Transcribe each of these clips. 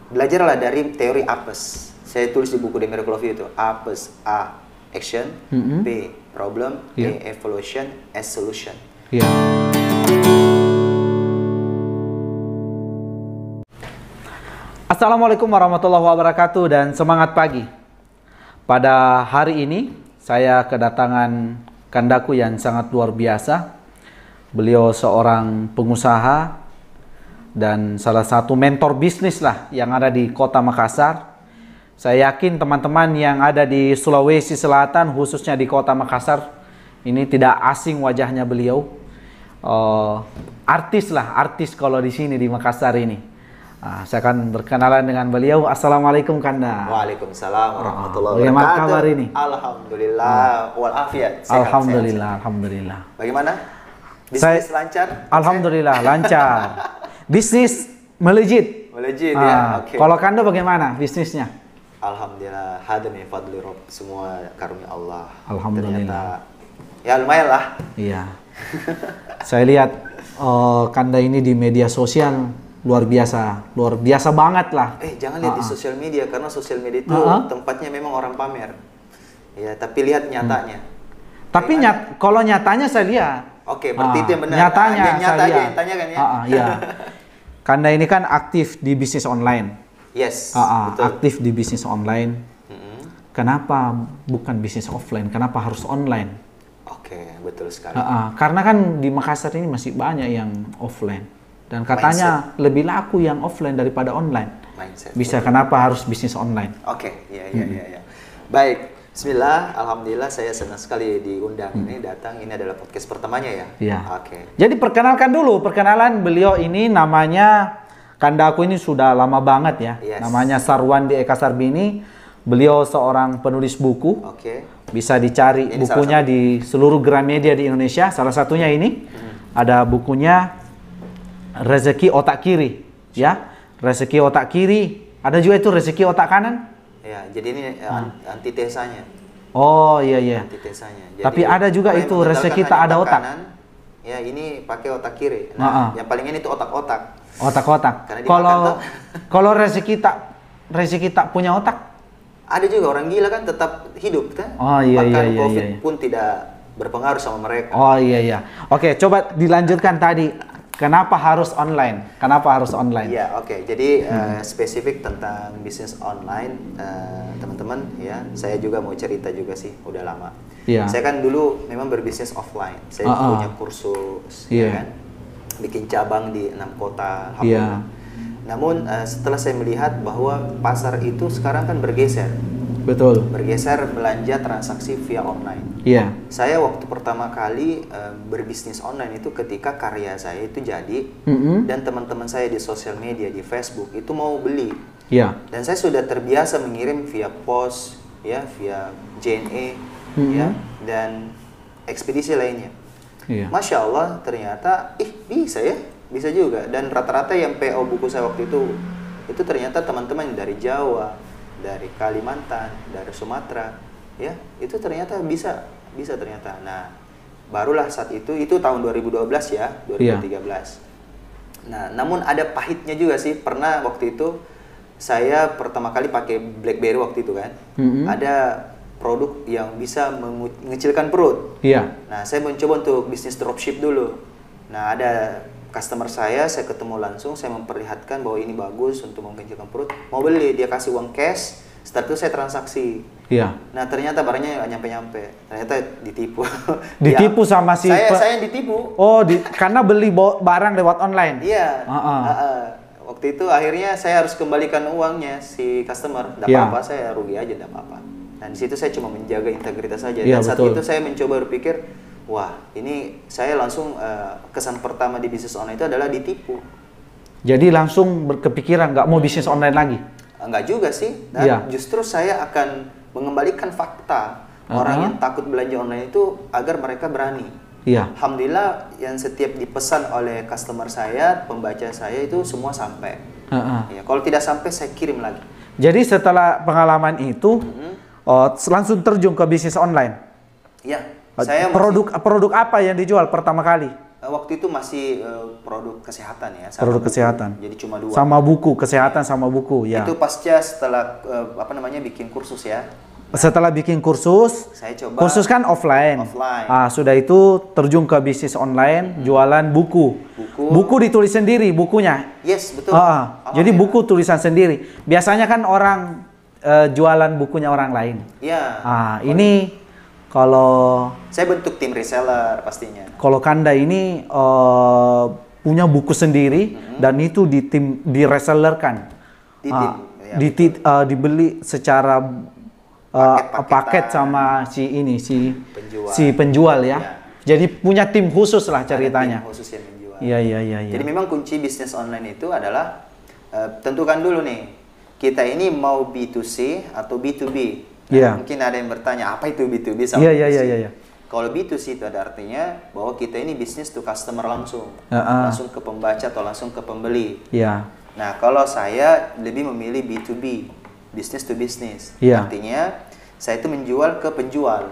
belajarlah dari teori APES. Saya tulis di buku The Miracle of You itu. APES, A action, P problem, E evolution, S solution. Assalamualaikum warahmatullahi wabarakatuh dan semangat pagi. Pada hari ini saya kedatangan kandaku yang sangat luar biasa. Beliau seorang pengusaha dan salah satu mentor bisnis lah yang ada di Kota Makassar. Saya yakin teman-teman yang ada di Sulawesi Selatan, khususnya di Kota Makassar, ini tidak asing wajahnya beliau. Artis lah, artis kalau di sini di Makassar ini. Saya akan berkenalan dengan beliau. Assalamualaikum Kanda. Waalaikumsalam warahmatullahi wabarakatuh. Bagaimana kabar ini? Alhamdulillah, walafiat. Alhamdulillah, alhamdulillah. Bagaimana? Bisnis lancar? Alhamdulillah, lancar. Bisnis melejit. Melejit ya, oke. Kalau Kanda bagaimana bisnisnya? Alhamdulillah, hada min fadli Rabb, semua karunia Allah. Alhamdulillah. Ternyata, ya lumayan lah. Iya. Saya lihat Kanda ini di media sosial luar biasa banget lah. Jangan lihat di sosial media, karena sosial media itu tempatnya memang orang pamer. Ya, tapi lihat nyatanya. Tapi kalau nyatanya saya lihat. Oke, berarti itu yang benar. Nyatanya saya lihat. Yang tanya kan ya? Iya. Kanda ini kan aktif di bisnis online. Yes, betul. Aktif di bisnis online. Kenapa bukan bisnis offline? Kenapa harus online? Oke, betul sekali. Karena kan di Makassar ini masih banyak yang offline. Dan katanya lebih laku yang offline daripada online. Mindset. Bisa, kenapa harus bisnis online? Oke, ya. Baik, bismillah, alhamdulillah saya senang sekali diundang ini datang. Ini adalah podcast pertamanya ya? Iya. Oke. Jadi perkenalkan dulu, beliau ini namanya, Kandaku ini sudah lama banget ya. Yes. Namanya Sarwandi Eka Sarbini. Beliau seorang penulis buku. Oke. Bisa dicari ini bukunya di seluruh Gramedia di Indonesia. Salah satunya ini. Ada bukunya Rezeki Otak Kiri. Ya, Rezeki Otak Kiri. Ada juga itu Rezeki Otak Kanan. Ya, jadi ini antitesanya. Oh iya. Antitesanya. Jadi, tapi ada juga itu rezeki tak ada otak. Kanan, ya ini pakai otak kiri. Nah, yang paling ini itu otak-otak. Otak-otak. Kalau rezeki tak punya otak. Ada juga orang gila kan tetap hidup kan? Oh iya. COVID pun tidak berpengaruh sama mereka. Oh iya. Oke, coba dilanjutkan tadi. Kenapa harus online? Iya, oke. Jadi spesifik tentang bisnis online, teman-teman ya. Saya juga mau cerita juga sih, udah lama. Iya. Saya kan dulu memang berbisnis offline. Saya punya kursus, ya kan? Bikin cabang di 6 kota. Iya. Namun setelah saya melihat bahwa pasar itu sekarang kan bergeser. Betul. Bergeser belanja transaksi via online. Iya. Saya waktu pertama kali berbisnis online itu ketika karya saya itu jadi dan teman-teman saya di sosial media di Facebook itu mau beli. Iya. Dan saya sudah terbiasa mengirim via pos, ya, via JNE, ya, dan ekspedisi lainnya. Iya. Masya Allah, ternyata bisa juga. Dan rata-rata yang PO buku saya waktu itu ternyata teman-teman dari Jawa, dari Kalimantan, dari Sumatera, ya, itu ternyata bisa ternyata. Nah, barulah saat itu tahun 2012 ya, 2013. Nah, namun ada pahitnya juga sih. Pernah waktu itu saya pertama kali pakai BlackBerry waktu itu kan, ada produk yang bisa mengecilkan perut. Iya. Nah, saya mencoba untuk bisnis dropship dulu. Nah, ada customer saya ketemu langsung, saya memperlihatkan bahwa ini bagus untuk mengecilkan perut. Mau beli, dia kasih uang cash. Setelah itu saya transaksi. Iya. Nah, ternyata barangnya nggak nyampe-nyampe. Ternyata ditipu. Ditipu sama si... Saya yang ditipu. Oh, karena beli barang lewat online? Iya. Waktu itu akhirnya saya harus kembalikan uangnya si customer. Nggak apa-apa, saya rugi aja, nggak apa-apa. Nah, di situ saya cuma menjaga integritas saja. Dan saat itu saya mencoba berpikir, wah, ini saya langsung kesan pertama di bisnis online itu adalah ditipu. Jadi langsung berkepikiran nggak mau bisnis online lagi? Enggak juga sih. Dan justru saya akan mengembalikan fakta orang yang takut belanja online itu agar mereka berani. Iya. Alhamdulillah yang setiap dipesan oleh customer saya, pembaca saya itu semua sampai. Ya, kalau tidak sampai saya kirim lagi. Jadi setelah pengalaman itu langsung terjun ke bisnis online. Iya. Produk apa yang dijual pertama kali? Waktu itu masih produk kesehatan ya. Produk kesehatan. Jadi cuma 2. Sama buku, kesehatan sama buku ya. Itu pasca setelah bikin kursus ya. Setelah bikin kursus, saya coba. Kursus kan offline. Sudah itu terjun ke bisnis online, jualan buku. Buku ditulis sendiri bukunya. Yes, betul. Jadi buku tulisan sendiri. Biasanya kan orang jualan bukunya orang lain. Iya. Ini kalau saya bentuk tim reseller pastinya. Kalau Kanda ini punya buku sendiri dan itu diresellerkan. Dibeli secara paket sama si penjual ya. Jadi punya tim khusus lah ceritanya. Tim khusus yang menjual. Iya. Jadi memang kunci bisnis online itu adalah tentukan dulu nih, kita ini mau B2C atau B2B. Mungkin ada yang bertanya, apa itu B2B sama B2C? Iya. Kalau B2C itu ada artinya bahwa kita ini bisnis to customer langsung. Langsung ke pembaca atau langsung ke pembeli. Iya. Nah, kalau saya lebih memilih B2B, business to business. Artinya, saya itu menjual ke penjual.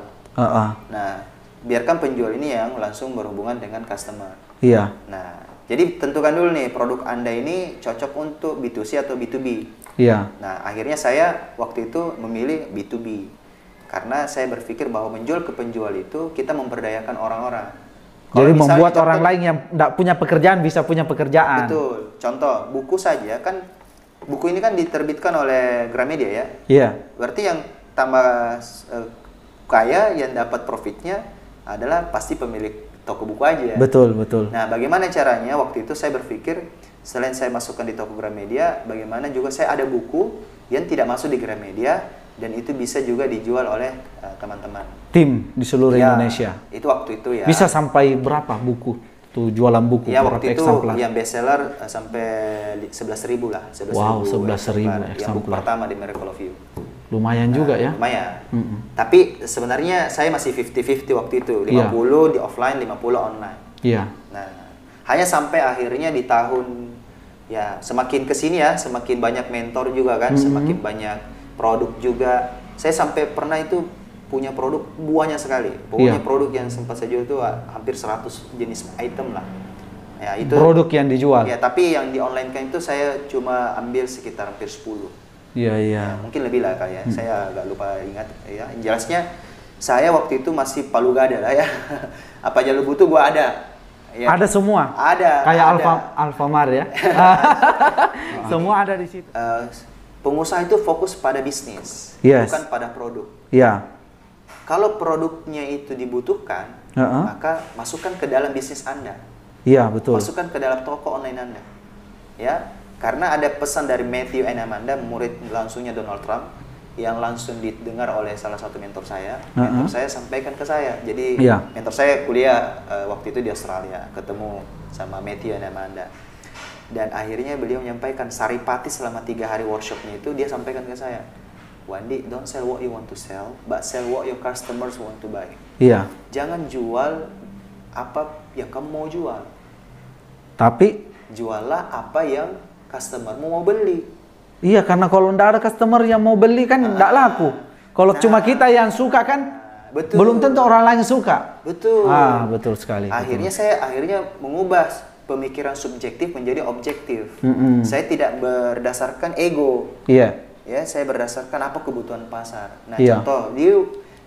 Nah, biarkan penjual ini yang langsung berhubungan dengan customer. Iya. Nah, jadi tentukan dulu nih, produk Anda ini cocok untuk B2C atau B2B. Iya. Nah, akhirnya saya waktu itu memilih B2B. Karena saya berpikir bahwa menjual ke penjual itu kita memberdayakan orang-orang. Jadi membuat orang lain yang tidak punya pekerjaan bisa punya pekerjaan. Betul. Contoh, buku saja kan, buku ini kan diterbitkan oleh Gramedia ya. Iya. Berarti yang tambah kaya, yang dapat profitnya adalah pasti pemilik toko buku aja. Betul. Nah, bagaimana caranya? Waktu itu saya berpikir, selain saya masukkan di toko Gramedia, bagaimana juga saya ada buku yang tidak masuk di Gramedia dan itu bisa juga dijual oleh teman-teman. Tim di seluruh Indonesia. Itu waktu itu ya. Bisa sampai berapa buku tuh jualan buku? Ya waktu itu yang best seller sampai 11.000 lah. 11.000 yang buku pertama di Miracle of You. Lumayan juga ya. Lumayan. Tapi sebenarnya saya masih 50-50 waktu itu. 50 di offline, 50 online. Iya. Nah, hanya sampai akhirnya di tahun ya semakin kesini ya, semakin banyak mentor juga kan, semakin banyak produk juga. Saya sampai pernah itu punya produk banyak sekali. Pokoknya produk yang sempat saya jual itu hampir 100 jenis item lah. Ya, itu produk yang dijual. Ya, tapi yang di online kan itu saya cuma ambil sekitar hampir 10. Iya. Ya, mungkin lebih lah kali ya. Saya agak lupa ingat ya. Jelasnya saya waktu itu masih palu gada lah ya. Apa aja lu butuh gua ada. Ya. Ada semua. Ada. Kayak Alfamart ya. Semua ada di situ. Pengusaha itu fokus pada bisnis, bukan pada produk. Iya. Kalau produknya itu dibutuhkan, maka masukkan ke dalam bisnis Anda. Iya, betul. Masukkan ke dalam toko online Anda. Ya, karena ada pesan dari Matthew and Amanda, murid langsungnya Donald Trump, yang langsung didengar oleh salah satu mentor saya. Mentor saya sampaikan ke saya. Jadi mentor saya kuliah waktu itu di Australia, ketemu sama Matthew and Amanda. Dan akhirnya beliau menyampaikan saripati selama 3 hari workshopnya itu, dia sampaikan ke saya, Wandi, don't sell what you want to sell, but sell what your customers want to buy. Iya. Jangan jual apa yang kamu mau jual. Tapi juallah apa yang customer mau beli. Iya, karena kalau tidak ada customer yang mau beli kan tidak laku. Kalau cuma kita yang suka kan, belum tentu orang lain suka. Betul. Betul sekali. Akhirnya saya mengubah pemikiran subjektif menjadi objektif. Saya tidak berdasarkan ego. Iya. Ya, saya berdasarkan apa kebutuhan pasar. Nah, contoh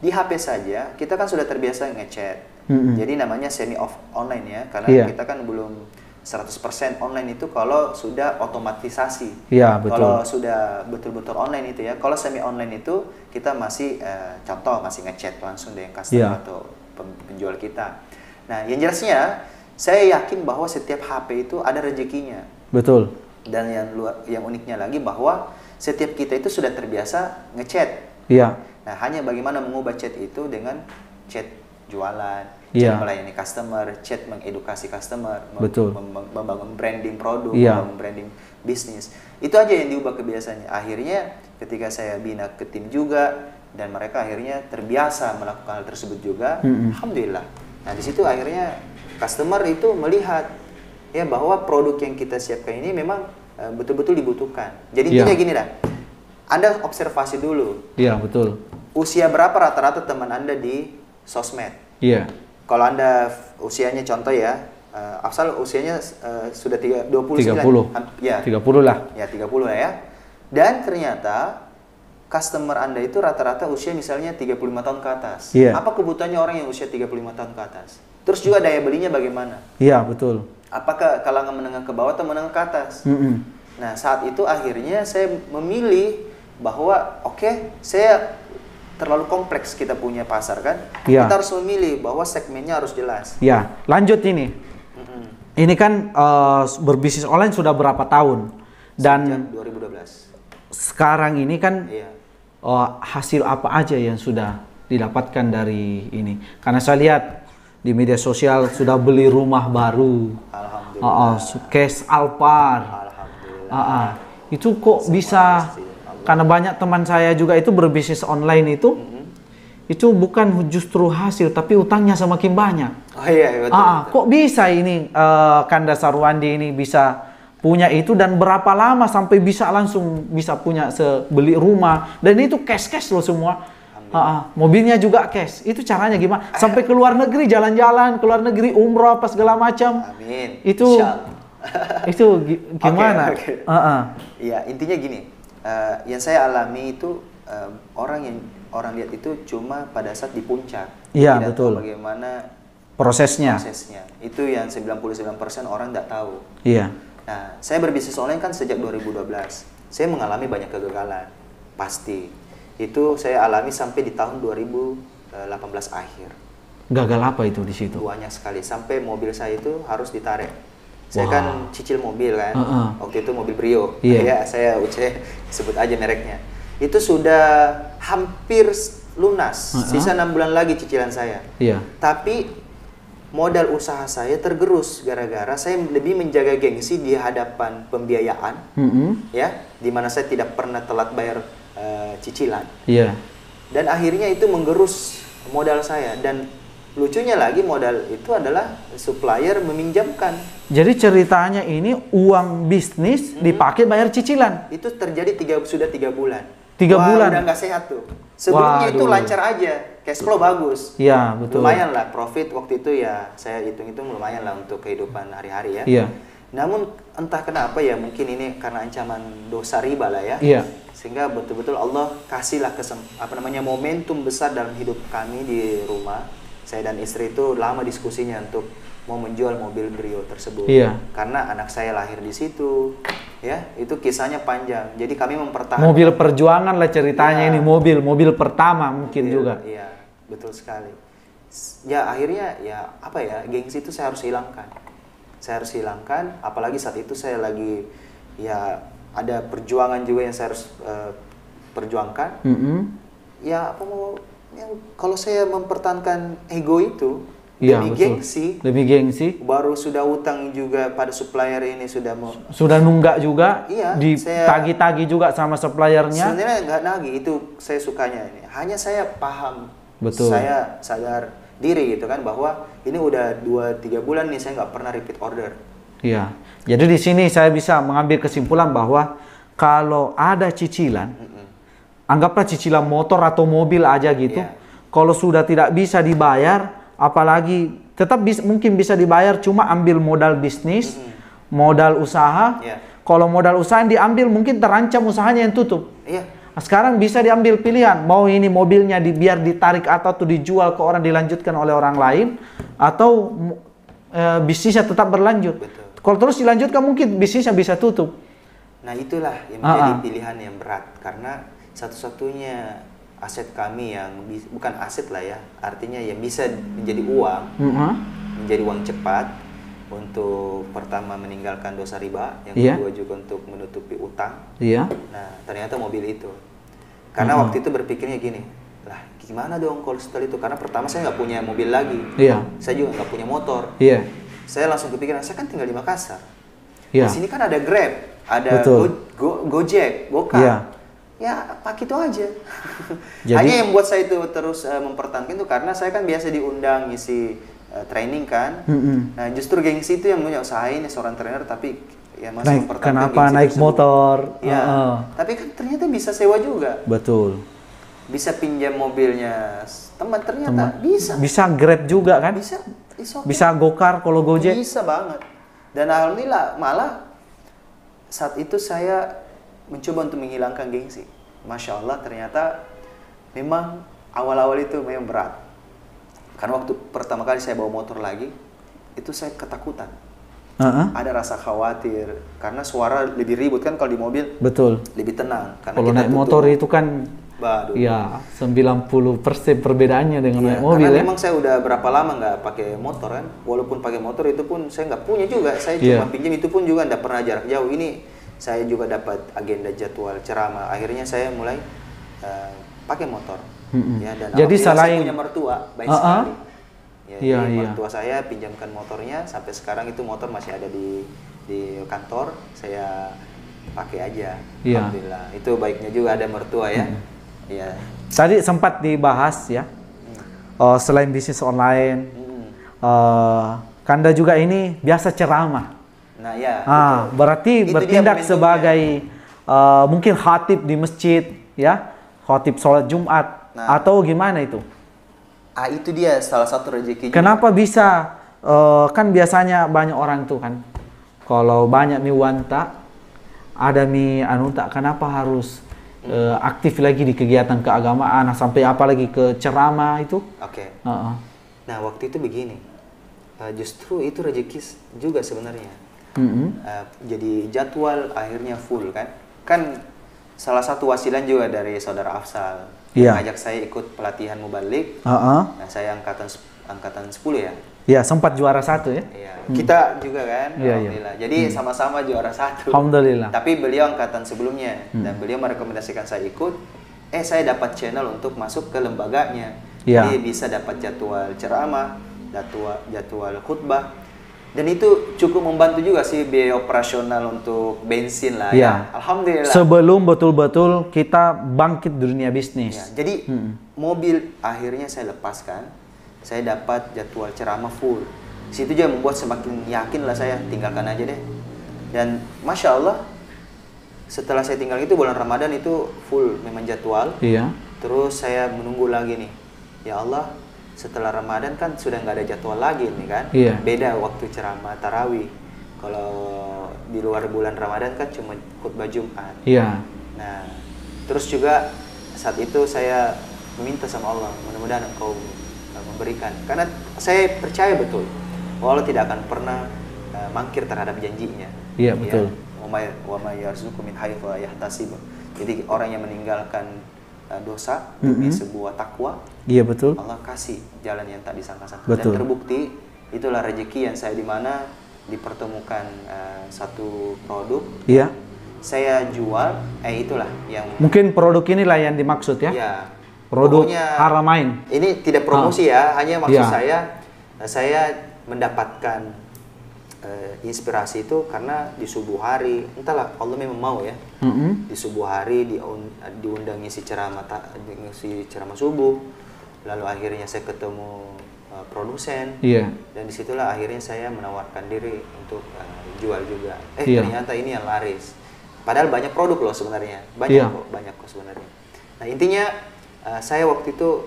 di HP saja kita kan sudah terbiasa ngechat. Jadi namanya semi off online ya, karena kita kan belum 100% online itu kalau sudah otomatisasi. Iya, betul. Kalau sudah betul-betul online itu ya. Kalau semi online itu kita masih contoh masih ngechat langsung dengan customer atau penjual kita. Nah, yang jelasnya saya yakin bahwa setiap HP itu ada rezekinya. Betul. Dan yang uniknya lagi bahwa setiap kita itu sudah terbiasa ngechat. Iya. Nah, hanya bagaimana mengubah chat itu dengan chat jualan, chat melayani customer, chat mengedukasi customer, membangun branding produk, membangun branding bisnis. Itu aja yang diubah kebiasaannya. Akhirnya ketika saya bina ke tim juga dan mereka akhirnya terbiasa melakukan hal tersebut juga, alhamdulillah. Nah, di situ akhirnya customer itu melihat ya bahwa produk yang kita siapkan ini memang betul-betul dibutuhkan. Jadi intinya gini dah. Anda observasi dulu. Iya, betul. Usia berapa rata-rata teman Anda di sosmed? Iya. Kalau Anda usianya contoh ya Afsal usianya sudah 29. 30. Ya. 30 lah. Ya, 30 lah ya. Dan ternyata customer Anda itu rata-rata usia misalnya 35 tahun ke atas. Iya. Apa kebutuhannya orang yang usia 35 tahun ke atas? Terus juga daya belinya bagaimana? Iya, betul. Apakah kalangan menengah ke bawah atau menengah ke atas? Nah, saat itu akhirnya saya memilih bahwa saya terlalu kompleks kita punya pasar kan. Ya. Kita harus memilih bahwa segmennya harus jelas. Ya, lanjut ini. Ini kan berbisnis online sudah berapa tahun? Dan sejak 2012. Sekarang ini kan Iya. hasil apa aja yang sudah didapatkan dari ini? Karena saya lihat di media sosial sudah beli rumah baru. Alhamdulillah. Cash Alphard. Alhamdulillah. Itu kok bisa? Karena banyak teman saya juga itu berbisnis online itu bukan justru hasil, tapi utangnya semakin banyak. Oh iya, betul. Kok bisa ini Kanda Sarwandi ini bisa punya itu, dan berapa lama sampai bisa langsung bisa punya beli rumah, dan itu cash loh semua. Mobilnya juga cash. Itu caranya gimana? Sampai ke luar negeri, jalan-jalan ke luar negeri, umroh apa segala macam. Amin. Itu gimana? Okay. Ya, intinya gini. Yang saya alami itu orang lihat itu cuma pada saat di puncak. Iya, tidak betul. tahu bagaimana prosesnya. Itu yang 99% orang tidak tahu. Iya. Nah, saya berbisnis online kan sejak 2012. Saya mengalami banyak kegagalan. Pasti. Itu saya alami sampai di tahun 2018 akhir. Gagal apa itu di situ? Banyak sekali. Sampai mobil saya itu harus ditarik. Saya kan cicil mobil kan, waktu itu mobil Brio, ya saya sebut aja mereknya. Itu sudah hampir lunas, sisa 6 bulan lagi cicilan saya. Tapi modal usaha saya tergerus gara-gara saya lebih menjaga gengsi di hadapan pembiayaan, ya, di mana saya tidak pernah telat bayar cicilan. Dan akhirnya itu menggerus modal saya, dan lucunya lagi modal itu adalah supplier meminjamkan. Jadi ceritanya ini uang bisnis dipakai bayar cicilan. Itu terjadi sudah 3 bulan. 3 bulan? Udah nggak sehat tuh. Sebelumnya itu lancar aja, cash flow bagus. Iya, betul. Lumayan lah, profit waktu itu ya saya hitung-hitung lumayan lah untuk kehidupan hari-hari ya. Iya. Namun entah kenapa ya, mungkin ini karena ancaman dosa riba lah ya. Iya. Sehingga betul-betul Allah kasihlah momentum besar dalam hidup kami di rumah. Saya dan istri itu lama diskusinya untuk mau menjual mobil Brio tersebut. Karena anak saya lahir di situ. Ya, itu kisahnya panjang. Jadi kami mempertahankan. Mobil perjuangan lah ceritanya ini, mobil pertama mungkin juga. Iya, betul sekali. Ya akhirnya gengsi itu saya harus hilangkan. Apalagi saat itu saya lagi ada perjuangan juga yang saya harus perjuangkan. Ya kalau saya mempertahankan ego itu demi gengsi, baru sudah utang juga pada supplier ini sudah nunggak juga, ditagi-tagi juga sama suppliernya. Sebenarnya nggak nagih, itu saya sukanya ini. Hanya saya paham, saya sadar diri gitu kan, bahwa ini udah 2-3 bulan nih saya nggak pernah repeat order. Iya. Jadi di sini saya bisa mengambil kesimpulan bahwa kalau ada cicilan, anggaplah cicilan motor atau mobil aja gitu. Kalau sudah tidak bisa dibayar, apalagi mungkin bisa dibayar, cuma ambil modal bisnis, modal usaha. Kalau modal usaha yang diambil mungkin terancam usahanya yang tutup. Sekarang bisa diambil pilihan, mau ini mobilnya biar ditarik atau dijual ke orang, dilanjutkan oleh orang lain, atau bisnisnya tetap berlanjut. Kalau terus dilanjutkan mungkin bisnisnya bisa tutup. Nah itulah yang menjadi pilihan yang berat, karena satu-satunya aset kami yang bukan aset lah ya, artinya yang bisa menjadi uang, menjadi uang cepat untuk pertama meninggalkan dosa riba, yang kedua juga untuk menutupi utang. Nah ternyata mobil itu, karena waktu itu berpikirnya gini, lah gimana dong kalau setelah itu, karena pertama saya nggak punya mobil lagi, saya juga nggak punya motor. Saya langsung kepikiran, saya kan tinggal di Makassar, di sini kan ada Grab, ada Gojek, Gokar. Ya pakai itu aja. Hanya yang buat saya itu terus mempertahankan itu karena saya kan biasa diundang ngisi training kan. Nah justru gengsi itu yang punya usahain seorang trainer, tapi ya masih mempertahankan. Kenapa naik motor? Tapi kan ternyata bisa sewa juga. Betul. Bisa pinjam mobilnya teman, ternyata bisa. Bisa Grab juga kan? Bisa. Bisa Gokar kalau Gojek? Bisa banget. Dan alhamdulillah malah saat itu saya mencoba untuk menghilangkan gengsi. Masya Allah ternyata memang awal-awal itu memang berat. Karena waktu pertama kali saya bawa motor lagi, itu saya ketakutan. Ada rasa khawatir karena suara lebih ribut kan kalau di mobil. Betul. Lebih tenang. Kalau naik motor itu kan, ya 90% perbedaannya dengan naik mobil. Karena memang saya udah berapa lama nggak pakai motor kan. Walaupun pakai motor itu pun saya nggak punya juga. Saya cuma pinjam, itu pun juga nggak pernah jarak jauh. Ini saya juga dapat agenda jadwal ceramah. Akhirnya saya mulai pakai motor. Ya, dan jadi saya punya mertua baik sekali. Ya, mertua saya pinjamkan motornya, sampai sekarang itu motor masih ada di kantor. Saya pakai aja. Alhamdulillah. Itu baiknya juga ada mertua ya. Ya. Tadi sempat dibahas ya. Selain bisnis online, Kanda juga ini biasa ceramah. Nah ya, berarti itu bertindak sebagai mungkin khatib di masjid, ya, khatib sholat Jumat, atau gimana itu? Itu dia salah satu rezeki. Kenapa bisa? Kan biasanya banyak orang tuh kan, kalau banyak mi wanta, ada mi anuta, kenapa harus aktif lagi di kegiatan keagamaan, sampai apalagi ke ceramah itu? Oke. Nah waktu itu begini, justru itu rezeki juga sebenarnya. Jadi jadwal akhirnya full kan salah satu wasilah juga dari saudara Afsal mengajak saya ikut pelatihan mubalik. Nah saya angkatan 10 ya. Iya, sempat juara 1 ya. Iya, kita juga kan. Alhamdulillah. Jadi sama-sama juara 1. Alhamdulillah. Tapi beliau angkatan sebelumnya dan beliau merekomendasikan saya ikut. Saya dapat channel untuk masuk ke lembaganya. Jadi bisa dapat jadwal ceramah, jadwal khutbah. Dan itu cukup membantu juga sih biaya operasional untuk bensin lah ya. Alhamdulillah. Sebelum betul-betul kita bangkit dunia bisnis. Ya, jadi mobil akhirnya saya lepaskan. Saya dapat jadwal ceramah full. Situ juga membuat semakin yakin lah saya, tinggalkan aja deh. Dan Masya Allah, setelah saya tinggal itu bulan Ramadan itu full memang jadwal. Terus saya menunggu lagi nih. Ya Allah, setelah Ramadan kan sudah nggak ada jadwal lagi nih kan. Beda waktu ceramah tarawih. Kalau di luar bulan Ramadan kan cuma khutbah Jumat. Nah, terus juga saat itu saya meminta sama Allah, mudah-mudahan Engkau memberikan. Karena saya percaya betul bahwa Allah tidak akan pernah mangkir terhadap janjinya. Betul. Wa may yarzuqu min haitsu la yahtasib. Jadi orang yang meninggalkan dosa demi sebuah takwa, betul, Allah kasih jalan yang tak disangka-sangka. Dan terbukti itulah rezeki yang saya di mana dipertemukan satu produk saya jual, itulah yang mungkin produk inilah yang dimaksud ya. Produk Haramain. Ini tidak promosi ya, hanya maksud saya mendapatkan inspirasi itu karena di subuh hari, entahlah Allah memang mau ya. Di subuh hari diundang ngisi ceramah subuh, lalu akhirnya saya ketemu produsen, dan disitulah akhirnya saya menawarkan diri untuk jual juga. Ternyata ini yang laris. Padahal banyak produk loh sebenarnya, banyak kok sebenarnya. Nah intinya saya waktu itu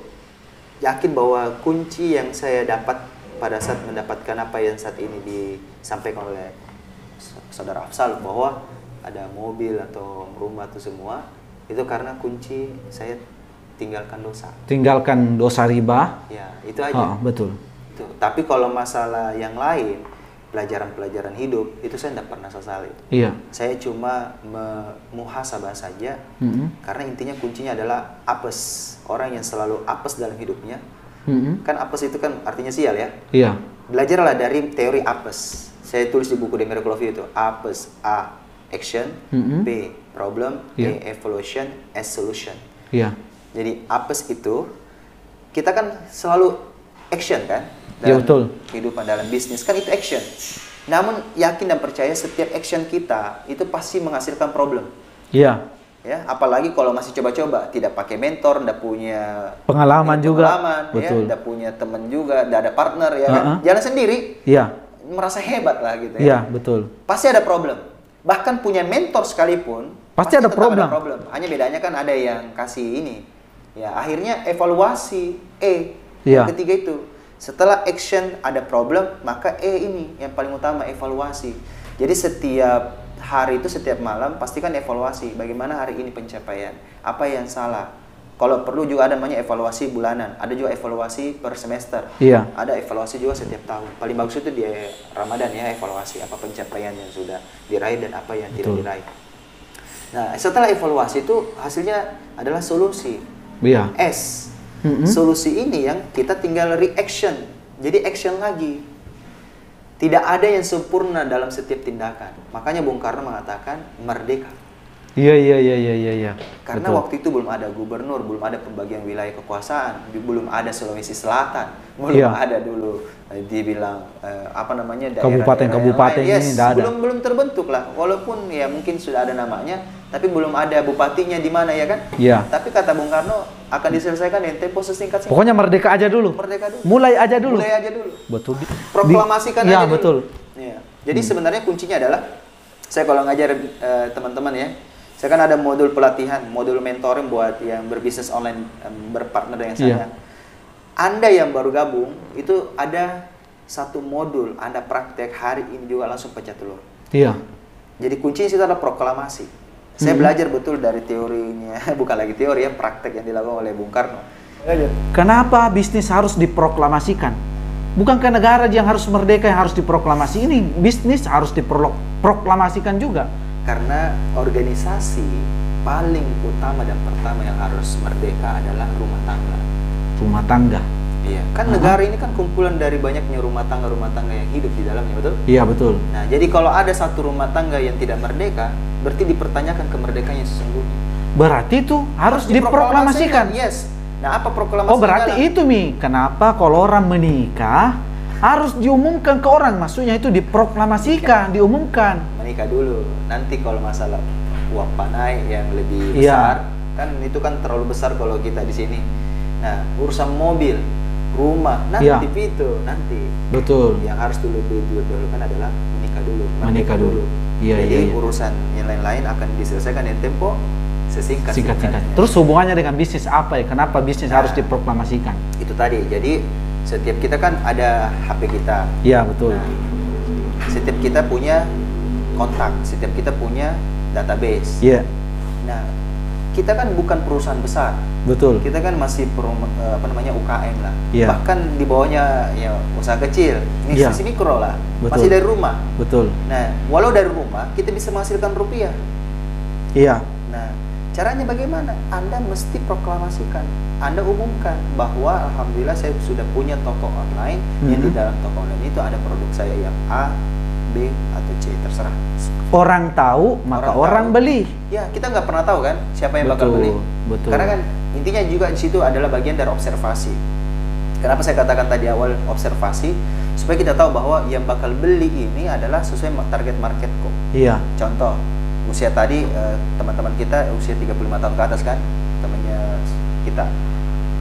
yakin bahwa kunci yang saya dapat pada saat mendapatkan apa yang saat ini disampaikan oleh saudara Afsal, bahwa ada mobil atau rumah atau semua, itu karena kunci saya tinggalkan dosa. Tinggalkan dosa riba. Ya, itu aja. Betul. Itu. Tapi kalau masalah yang lain, pelajaran-pelajaran hidup, itu saya tidak pernah sesali. Saya cuma muhasabah saja, karena intinya kuncinya adalah apes. Orang yang selalu apes dalam hidupnya, kan apes itu kan artinya sial ya. Belajarlah dari teori apes. Saya tulis di buku The Miracle of You itu. Apes, A, action, B, problem, E, evolution, S, solution. Jadi apes itu kita kan selalu action kan, dalam kehidupan, dalam bisnis kan itu action. Namun yakin dan percaya setiap action kita itu pasti menghasilkan problem. Ya, apalagi kalau masih coba-coba, tidak pakai mentor, tidak punya pengalaman juga, tidak punya teman juga, tidak ada partner ya kan? Jalan sendiri, merasa hebat lah gitu ya. Pasti ada problem. Bahkan punya mentor sekalipun, pasti ada problem. Hanya bedanya kan ada yang kasih ini, ya akhirnya evaluasi, yang ketiga itu, Setelah action ada problem, maka ini yang paling utama, evaluasi. Jadi setiap hari itu, setiap malam pastikan evaluasi. Bagaimana hari ini pencapaian? Apa yang salah? Kalau perlu juga ada namanya evaluasi bulanan. Ada juga evaluasi per semester. Iya. Ada evaluasi juga setiap tahun. Paling bagus itu di Ramadan ya, evaluasi apa pencapaian yang sudah diraih dan apa yang tidak diraih. Nah, setelah evaluasi itu hasilnya adalah solusi. Iya. S. Solusi ini yang kita tinggal reaction. Jadi action lagi. Tidak ada yang sempurna dalam setiap tindakan. Makanya Bung Karno mengatakan merdeka. Iya. Karena waktu itu belum ada gubernur, belum ada pembagian wilayah kekuasaan, belum ada Sulawesi Selatan, belum ada dulu dibilang kabupaten yes, ini tidak ada. Belum terbentuk lah. Walaupun ya mungkin sudah ada namanya, tapi belum ada bupatinya di mana ya kan? Iya. Tapi kata Bung Karno akan diselesaikan dengan tempo sesingkat-singkat. Pokoknya merdeka aja dulu. Merdeka dulu. Mulai aja dulu. Betul. Proklamasikan aja dulu. Betul. Ya. Jadi sebenarnya kuncinya adalah saya kalau ngajar teman-teman ya, saya kan ada modul pelatihan, modul mentoring buat yang berbisnis online, berpartner dengan saya. Iya. Anda yang baru gabung, itu ada satu modul, Anda praktek hari ini juga langsung pecah telur. Iya. Jadi kuncinya itu adalah proklamasi. Saya belajar betul dari teorinya, bukan lagi teori ya, praktek yang dilakukan oleh Bung Karno. Kenapa bisnis harus diproklamasikan? Bukankah negara yang harus merdeka yang harus diproklamasi? Ini bisnis harus diproklamasikan juga. Karena organisasi paling utama dan pertama yang harus merdeka adalah rumah tangga. Rumah tangga. Iya, kan negara ini kan kumpulan dari banyaknya rumah tangga yang hidup di dalamnya, betul? Iya, betul. Nah, jadi kalau ada satu rumah tangga yang tidak merdeka, berarti dipertanyakan kemerdekaannya sesungguhnya. Berarti itu harus diproklamasikan. Yes. Nah, apa proklamasi? Oh, berarti itu Mi, kenapa kalau orang menikah harus diumumkan ke orang? Maksudnya itu diproklamasikan, diumumkan. Menikah dulu. Nanti kalau masalah uang panai yang lebih besar, kan itu kan terlalu besar kalau kita di sini. Nah, urusan mobil, rumah, nanti itu nanti. Betul. Yang harus dulu kan adalah menikah dulu. Iya. Jadi urusan yang lain-lain akan diselesaikan dengan tempo singkat-singkatnya. Terus hubungannya dengan bisnis apa ya? Kenapa bisnis harus diproklamasikan? Itu tadi. Jadi setiap kita kan ada HP kita. Iya, betul. Nah, setiap kita punya kontak, setiap kita punya database. Iya. Nah, kita kan bukan perusahaan besar. Betul. Kita kan masih UKM lah. Yeah. Bahkan di bawahnya ya usaha kecil, bisnis mikro lah. Betul. Masih dari rumah. Betul. Nah, walau dari rumah kita bisa menghasilkan rupiah. Iya. Nah, caranya bagaimana? Anda mesti proklamasikan. Anda umumkan bahwa alhamdulillah saya sudah punya toko online yang di dalam toko online itu ada produk saya yang A, B atau C, terserah. Orang tahu maka orang beli. Ya, kita nggak pernah tahu kan siapa yang bakal beli. Betul. Karena kan intinya juga di situ adalah bagian dari observasi. Kenapa saya katakan tadi awal observasi? Supaya kita tahu bahwa yang bakal beli ini adalah sesuai target market kok. Iya. Contoh, usia tadi teman-teman kita usia 35 tahun ke atas kan, temannya kita.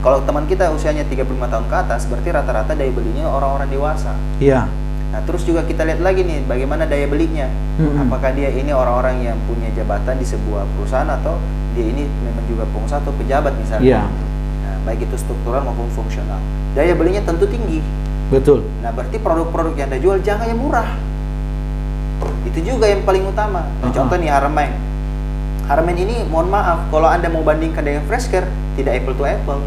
Kalau teman kita usianya 35 tahun ke atas, berarti rata-rata daya belinya orang-orang dewasa. Iya. Nah, terus juga kita lihat lagi nih bagaimana daya belinya. Apakah dia ini orang-orang yang punya jabatan di sebuah perusahaan atau dia ini memang juga pengusaha atau pejabat misalnya. Iya. Nah, baik itu struktural maupun fungsional. Daya belinya tentu tinggi. Betul. Nah, berarti produk-produk yang Anda jual jangan yang murah. Itu juga yang paling utama. Nah, contoh nih Haramain. Haramain ini mohon maaf kalau Anda mau bandingkan dengan Freshcare tidak apple to apple.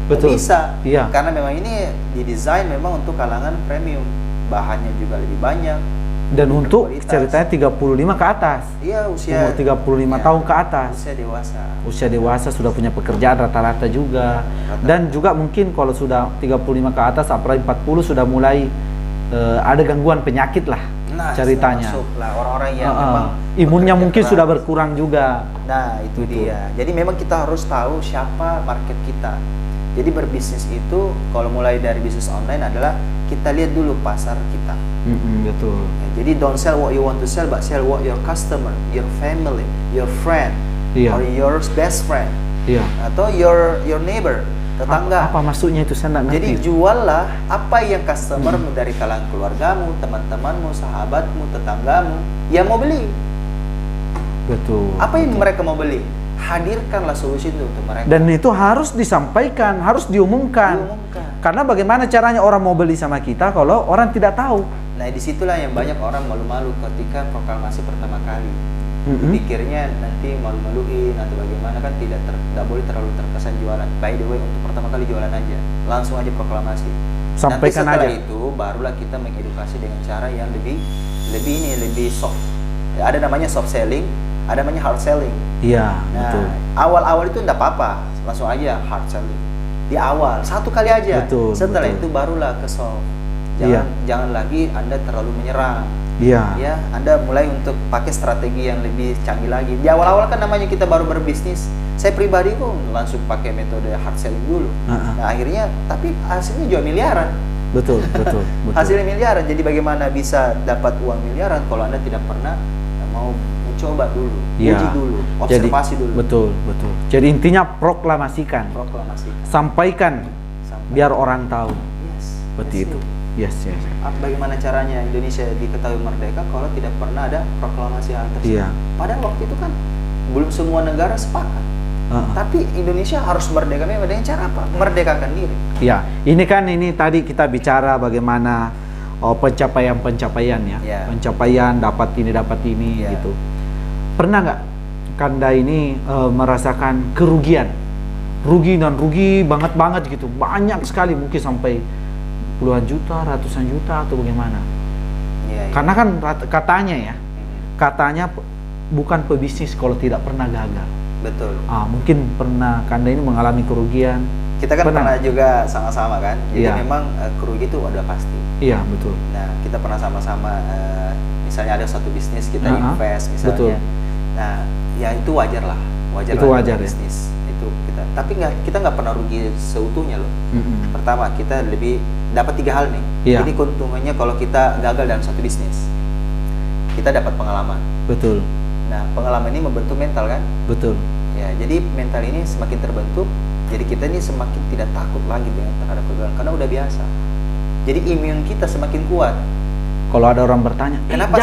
Betul. Bisa. Iya. Karena memang ini didesain memang untuk kalangan premium. Bahannya juga lebih banyak. Dan untuk ceritanya 35 ke atas. Iya, usia umur 35 tahun ke atas. Usia dewasa. Usia dewasa sudah punya pekerjaan rata-rata juga. Dan juga mungkin kalau sudah 35 ke atas apalagi 40 sudah mulai ada gangguan penyakit lah. Nah, ceritanya. Masuklah orang-orang yang memang imunnya mungkin sudah berkurang juga. Nah, itu dia. Jadi memang kita harus tahu siapa market kita. Jadi berbisnis itu kalau mulai dari bisnis online adalah kita lihat dulu pasar kita. Betul. Ya, jadi don't sell what you want to sell, but sell what your customer, your family, your friend, or your best friend, atau your neighbor, tetangga. Apa maksudnya itu saya nggak ngerti. Jadi juallah apa yang customermu dari kalangan keluargamu, teman-temanmu, sahabatmu, tetanggamu yang mau beli. Betul. Apa yang mereka mau beli? Hadirkanlah solusi itu untuk mereka. Dan itu harus disampaikan, harus diumumkan. Karena bagaimana caranya orang mau beli sama kita kalau orang tidak tahu? Nah, disitulah yang banyak orang malu-malu ketika proklamasi pertama kali. Pikirnya nanti malu-maluin atau bagaimana, kan tidak boleh terlalu terkesan jualan. By the way, untuk pertama kali jualan aja, langsung aja proklamasi. Sampaikan nanti setelah aja. itu barulah kita mengedukasi dengan cara yang lebih soft. Ya, ada namanya soft selling, ada namanya hard selling. Iya, Nah, betul. awal-awal itu enggak apa-apa, langsung aja hard selling. Di awal, satu kali aja. Betul, Setelah betul. itu barulah ke soft. Iya. Jangan lagi Anda terlalu menyerang. Iya. Ya, Anda mulai untuk pakai strategi yang lebih canggih lagi. Di awal-awal kan namanya kita baru berbisnis. Saya pribadi pun langsung pakai metode hard selling dulu. Nah, akhirnya tapi hasilnya juga miliaran. Betul, betul, betul. Hasilnya miliaran. Jadi bagaimana bisa dapat uang miliaran kalau Anda tidak pernah mau mencoba dulu, Iya. uji dulu, observasi dulu. Betul, betul. Jadi intinya proklamasikan. Sampaikan biar orang tahu. Yes. Seperti Yes, itu. Yes. Bagaimana caranya Indonesia diketahui merdeka kalau tidak pernah ada proklamasi hal tersebut? Iya. Padahal waktu itu kan belum semua negara sepakat. Tapi Indonesia harus merdeka memang dengan cara apa? Merdekakan diri. Ya, ini tadi kita bicara bagaimana pencapaian ya. Yeah. Pencapaian dapat ini Yeah. gitu. Pernah nggak Kanda ini merasakan kerugian? Rugi banget gitu. Banyak sekali, mungkin sampai puluhan juta, ratusan juta atau bagaimana? Yeah. Karena kan katanya bukan pebisnis kalau tidak pernah gagal. Betul. Mungkin pernah Kanda ini mengalami kerugian. Kita kan pernah juga sama-sama kan. Jadi Iya. memang kerugian itu udah pasti. Iya, betul. Nah, kita pernah sama-sama misalnya ada satu bisnis kita invest misalnya. Betul. Nah, ya itu wajar lah. Itu wajar ya. Bisnis. Itu tapi kita nggak pernah rugi seutuhnya loh. Pertama, kita lebih dapat 3 hal nih. Iya. Jadi keuntungannya kalau kita gagal dalam satu bisnis, kita dapat pengalaman. Betul. Nah, pengalaman ini membentuk mental kan? Betul. Ya, jadi mental ini semakin terbentuk, jadi kita ini semakin tidak takut lagi dengan terhadap kegagalan karena udah biasa. Jadi imun kita semakin kuat. Kalau ada orang bertanya, Kenapa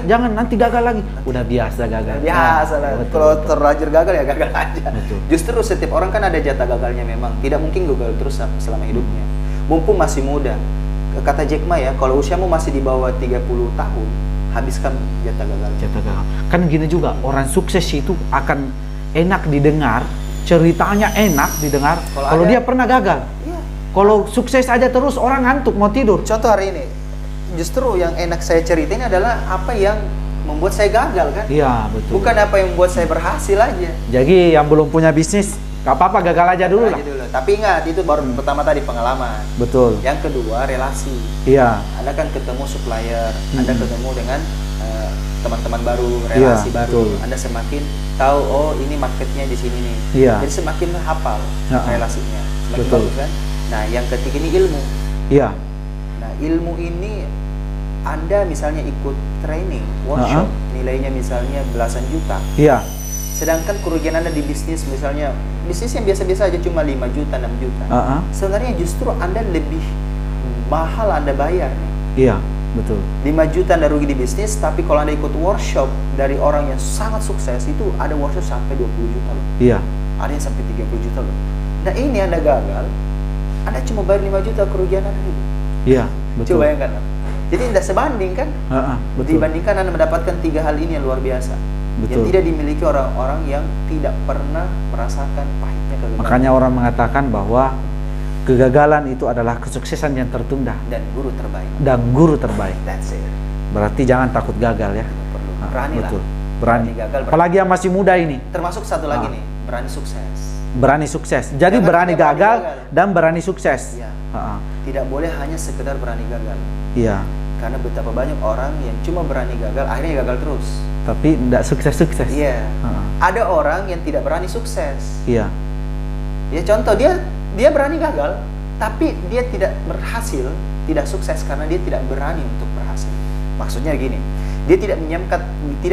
jangan nanti gagal lagi. Udah biasa gagal. Biasa lah. Kalau terlanjur gagal ya gagal aja. Betul. Justru setiap orang kan ada jatah gagalnya memang. Tidak mungkin gagal terus selama hidupnya. Mumpung masih muda. Kata Jack Ma ya, kalau usiamu masih di bawah 30 tahun, habiskan jatah gagal. Kan gini juga, orang sukses itu akan enak didengar, ceritanya enak didengar kalau dia pernah gagal. Iya. Kalau sukses aja terus orang ngantuk mau tidur. Contoh hari ini, justru yang enak saya ceritain adalah apa yang membuat saya gagal kan? Iya, betul. Bukan apa yang membuat saya berhasil aja. Jadi yang belum punya bisnis, gak apa-apa gagal aja dulu lah. Tapi ingat, itu baru pertama tadi pengalaman. Betul. Yang kedua relasi. Iya. Anda kan ketemu supplier, Anda ketemu dengan teman-teman baru, relasi baru. Betul. Anda semakin tahu, oh ini marketnya di sini nih. Iya. Jadi semakin hafal relasinya, semakin Betul. bagus kan. Nah, yang ketiga ini ilmu. Iya. Nah, ilmu ini Anda misalnya ikut training, workshop, nilainya misalnya belasan juta. Iya. Sedangkan kerugian Anda di bisnis misalnya, bisnis yang biasa-biasa aja cuma 5 juta, 6 juta. Sebenarnya justru Anda lebih mahal Anda bayar. Iya, betul. 5 juta Anda rugi di bisnis, tapi kalau Anda ikut workshop dari orang yang sangat sukses, itu ada workshop sampai 20 juta loh. Iya. Ada yang sampai 30 juta loh. Nah ini Anda gagal, Anda cuma bayar 5 juta kerugian Anda itu. Iya, betul. Coba bayangkan lah. Jadi tidak sebanding kan? Betul. Dibandingkan Anda mendapatkan 3 hal ini yang luar biasa. Betul. Yang tidak dimiliki orang-orang yang tidak pernah merasakan pahitnya kegagalan. Makanya orang mengatakan bahwa kegagalan itu adalah kesuksesan yang tertunda dan guru terbaik. That's it. Berarti jangan takut gagal ya. Perlu. Berani lah. Betul. Berani. Gagal, apalagi yang masih muda ini. Termasuk satu lagi nih, berani sukses. Berani sukses. Jadi berani gagal dan berani sukses. Iya. Tidak boleh hanya sekedar berani gagal. Iya. Karena betapa banyak orang yang cuma berani gagal, akhirnya gagal terus. Tapi tidak sukses-sukses. Iya. Ada orang yang tidak berani sukses. Iya. Ya contoh dia berani gagal, tapi dia tidak berhasil, tidak sukses karena dia tidak berani untuk berhasil. Maksudnya gini, dia tidak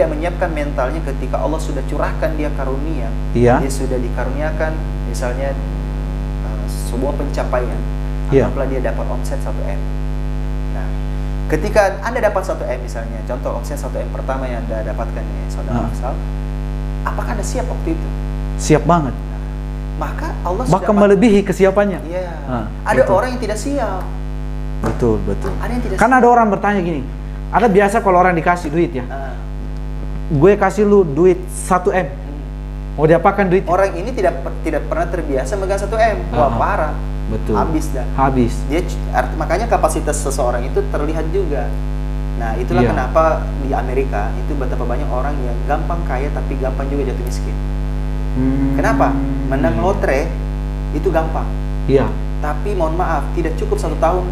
menyiapkan mentalnya ketika Allah sudah curahkan dia karunia. Iya. Dia sudah dikaruniakan misalnya sebuah pencapaian. Iya. Anggaplah dia dapat omset 1M. Nah, ketika Anda dapat 1M misalnya, contoh omset 1M pertama yang Anda dapatkan ya, saudara Afsal, apakah Anda siap waktu itu? Siap banget. Maka Allah bahkan melebihi kesiapannya. Iya. Ada betul. orang yang tidak siap. Betul, betul. Ada yang tidak Kan ada orang bertanya gini, ada biasa kalau orang dikasih duit ya, gue kasih lu duit 1 M, mau diapakan duit? Orang ini tidak pernah terbiasa megang 1 M. Wah, parah. Betul. Habis dah. Habis. Makanya kapasitas seseorang itu terlihat juga. Nah, itulah kenapa di Amerika itu betapa banyak orang yang gampang kaya tapi gampang juga jatuh miskin. Kenapa? Menang lotre itu gampang. Iya. Tapi mohon maaf, tidak cukup 1 tahun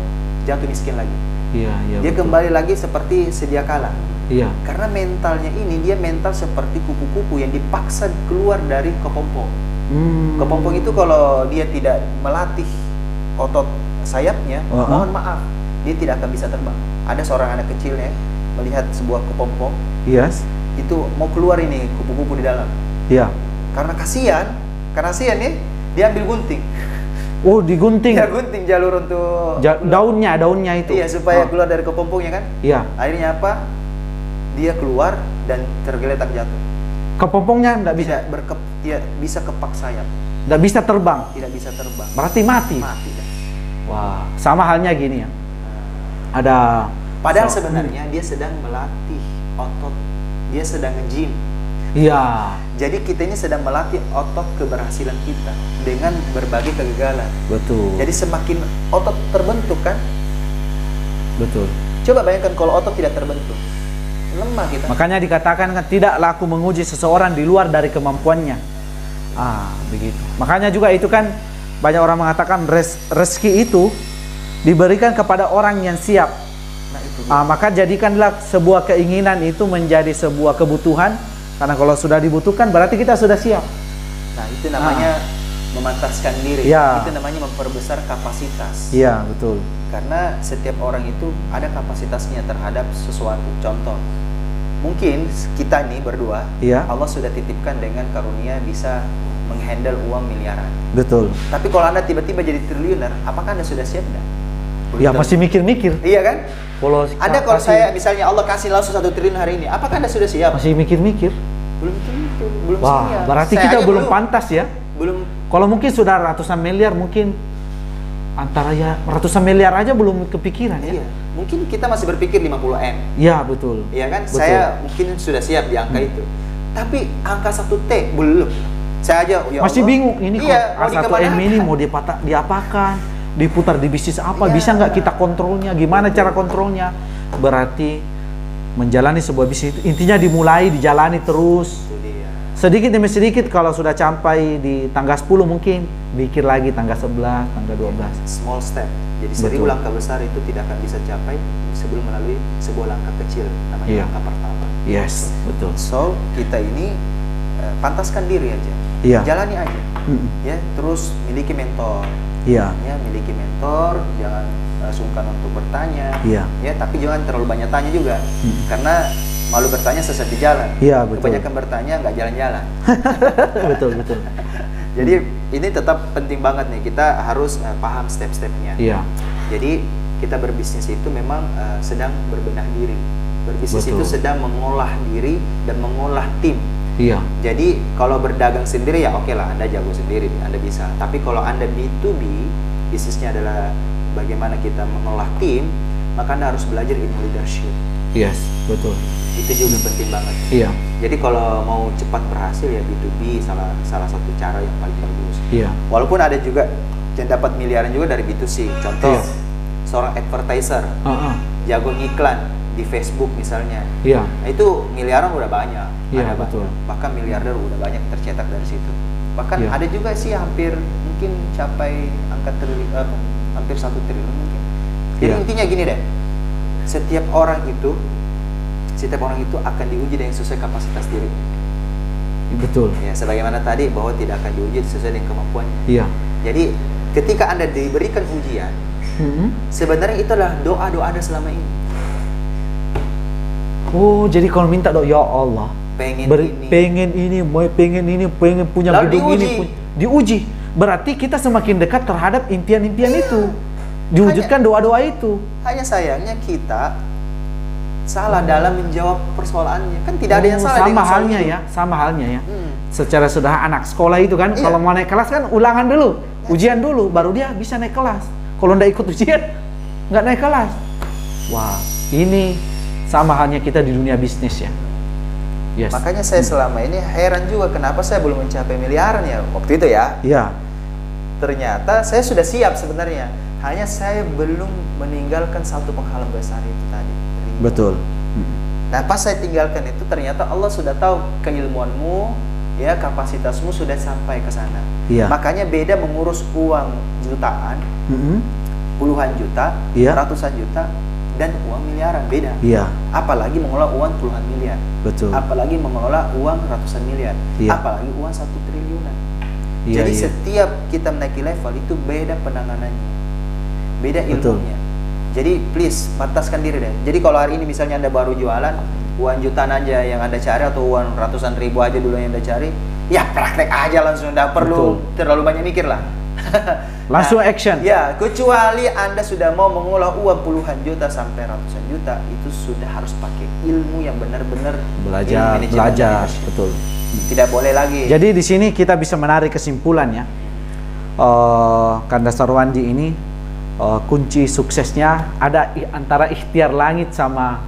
jatuh miskin lagi. Iya, Dia betul. kembali lagi seperti sedia kala. Iya. Karena mentalnya ini, dia mental seperti kupu-kupu yang dipaksa keluar dari kepompong. Kepompong itu kalau dia tidak melatih otot sayapnya, mohon maaf, dia tidak akan bisa terbang. Ada seorang anak kecilnya melihat sebuah kepompong, Yes. itu mau keluar ini kupu-kupu di dalam. Iya. Karena kasihan ya, dia ambil gunting. Oh, digunting. Dia gunting jalur untuk daunnya itu. Iya, supaya keluar dari kepompongnya kan. Iya. Akhirnya apa? Dia keluar dan tergeletak jatuh. Kepompongnya nggak bisa. Dia bisa kepak sayap. Nggak bisa terbang. Tidak bisa terbang. Berarti mati. Mati dah. Wah, sama halnya gini ya. Ada. Padahal sebenarnya dia sedang melatih otot. Dia sedang nge-gym. Iya. Jadi kita ini sedang melatih otot keberhasilan kita dengan berbagai kegagalan. Betul. Jadi semakin otot terbentuk kan? Betul. Coba bayangkan kalau otot tidak terbentuk, lemah kita. Makanya dikatakan kan tidak laku menguji seseorang di luar dari kemampuannya. Begitu. Makanya juga itu kan banyak orang mengatakan rezeki itu diberikan kepada orang yang siap. Nah, itu. Maka jadikanlah sebuah keinginan itu menjadi sebuah kebutuhan. Karena kalau sudah dibutuhkan berarti kita sudah siap. Nah, itu namanya memantaskan diri. Ya. Itu namanya memperbesar kapasitas. Iya, betul. Karena setiap orang itu ada kapasitasnya terhadap sesuatu. Contoh, mungkin kita nih berdua, Allah sudah titipkan dengan karunia bisa menghandle uang miliaran. Betul. Tapi kalau Anda tiba-tiba jadi triliuner, apakah Anda sudah siap enggak? Ya, masih mikir-mikir. Iya kan? Kalau saya misalnya Allah kasih langsung 1 triliun hari ini, apakah Anda sudah siap? Masih mikir-mikir. Belum Wah, siap. berarti kita belum pantas ya. Belum. Kalau mungkin sudah ratusan miliar, mungkin antara ya ratusan miliar aja belum kepikiran ya. Iya. Mungkin kita masih berpikir 50 M. Iya, betul. Iya kan? Betul. Saya mungkin sudah siap di angka itu. Tapi angka 1T belum. Saya aja ya masih Allah, bingung ini kok 1M ini mau diapakan? Diputar di bisnis apa? Bisa nggak kita kontrolnya? Gimana cara kontrolnya? Berarti menjalani sebuah bisnis intinya dimulai, dijalani terus. Sedikit demi sedikit, kalau sudah sampai di tangga 10 mungkin pikir lagi tangga 11, tangga 12. Small step. Jadi 1000 langkah besar itu tidak akan bisa capai sebelum melalui sebuah langkah kecil, namanya langkah pertama. Yes, betul. So, kita ini pantaskan diri aja. Jalani aja. Ya, terus miliki mentor. Iya. Ya, miliki mentor, jangan sungkan untuk bertanya. Iya. Ya, tapi jangan terlalu banyak tanya juga. Karena malu bertanya sesat di jalan. Iya, betul. Kebanyakan bertanya nggak jalan-jalan. Betul, betul. Jadi ini tetap penting banget nih, kita harus paham step-stepnya. Iya. Jadi kita berbisnis itu memang sedang berbenah diri. Berbisnis Betul. itu sedang mengolah diri dan mengolah tim. Iya. Jadi kalau berdagang sendiri ya oke lah, Anda jago sendiri, Anda bisa. Tapi kalau Anda B2B, bisnisnya adalah bagaimana kita mengolah tim, maka Anda harus belajar ilmu leadership. Yes, betul. Itu juga penting banget. Iya. Jadi kalau mau cepat berhasil ya B2B salah satu cara yang paling bagus. Iya. Walaupun ada juga yang dapat miliaran juga dari B2C. Contoh, seorang advertiser, jago iklan di Facebook misalnya. Iya. Nah, itu miliaran udah banyak. Iya, ada betul. Bahkan miliarder udah banyak tercetak dari situ. Bahkan ada juga sih hampir mungkin capai angka hampir 1 triliun mungkin. Jadi intinya gini deh. Setiap orang itu akan diuji dengan sesuai kapasitas diri. Betul. Ya, sebagaimana tadi bahwa tidak akan diuji sesuai dengan kemampuannya. Iya. Jadi ketika Anda diberikan ujian, sebenarnya itu adalah doa-doa Anda selama ini. Oh, jadi kalau minta doa, ya Allah, pengen punya gedung ini, diuji. Berarti kita semakin dekat terhadap impian-impian itu. Diwujudkan doa-doa itu. Hanya sayangnya kita salah dalam menjawab persoalannya. Kan tidak ada yang salah sama dengan halnya itu. ya, sama halnya ya. Secara sudah anak sekolah itu kan, kalau mau naik kelas kan ulangan dulu, ujian dulu, baru dia bisa naik kelas. Kalau nggak ikut ujian, nggak naik kelas. Wah, ini sama halnya kita di dunia bisnis ya. Yes. Makanya saya selama ini heran juga kenapa saya belum mencapai miliaran ya waktu itu ya. Iya. Ternyata saya sudah siap sebenarnya. Hanya saya belum meninggalkan satu penghalang besar itu tadi. Betul. Nah pas saya tinggalkan itu ternyata Allah sudah tahu keilmuanmu, ya kapasitasmu sudah sampai ke sana. Iya. Makanya beda mengurus uang jutaan, puluhan juta, ratusan juta, dan uang miliaran beda. Iya. Apalagi mengelola uang puluhan miliar. Betul. Apalagi mengelola uang ratusan miliar. Iya. Apalagi uang 1 triliunan. Iya, Jadi iya. setiap kita menaiki level itu beda penanganannya, beda Betul. ilmunya. Jadi please bataskan diri deh. Jadi kalau hari ini misalnya Anda baru jualan, uang jutaan aja yang Anda cari atau uang ratusan ribu aja dulu yang Anda cari, ya praktek aja langsung, nggak perlu terlalu banyak mikir lah. Langsung action. Ya, kecuali Anda sudah mau mengolah uang puluhan juta sampai ratusan juta, itu sudah harus pakai ilmu yang benar-benar belajar, betul. Tidak boleh lagi. Jadi di sini kita bisa menarik kesimpulannya, Kanda Sarwandi ini kunci suksesnya ada antara ikhtiar langit sama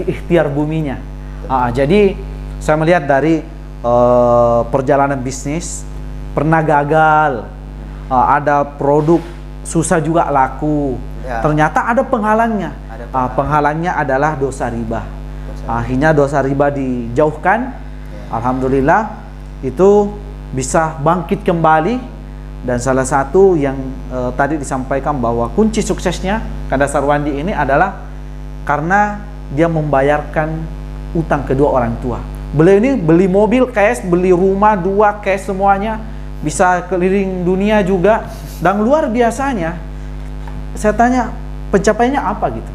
ikhtiar buminya. Jadi saya melihat dari perjalanan bisnis pernah gagal, ada produk susah juga laku, ternyata ada penghalangnya. Penghalangnya adalah dosa riba. Akhirnya dosa riba dijauhkan. Alhamdulillah itu bisa bangkit kembali. Dan salah satu yang tadi disampaikan bahwa kunci suksesnya Kanda Sarwandi ini adalah karena dia membayarkan utang kedua orang tua. Beliau ini beli mobil cash, beli rumah 2 cash semuanya, bisa keliling dunia juga. Dan luar biasanya, saya tanya pencapaiannya apa gitu.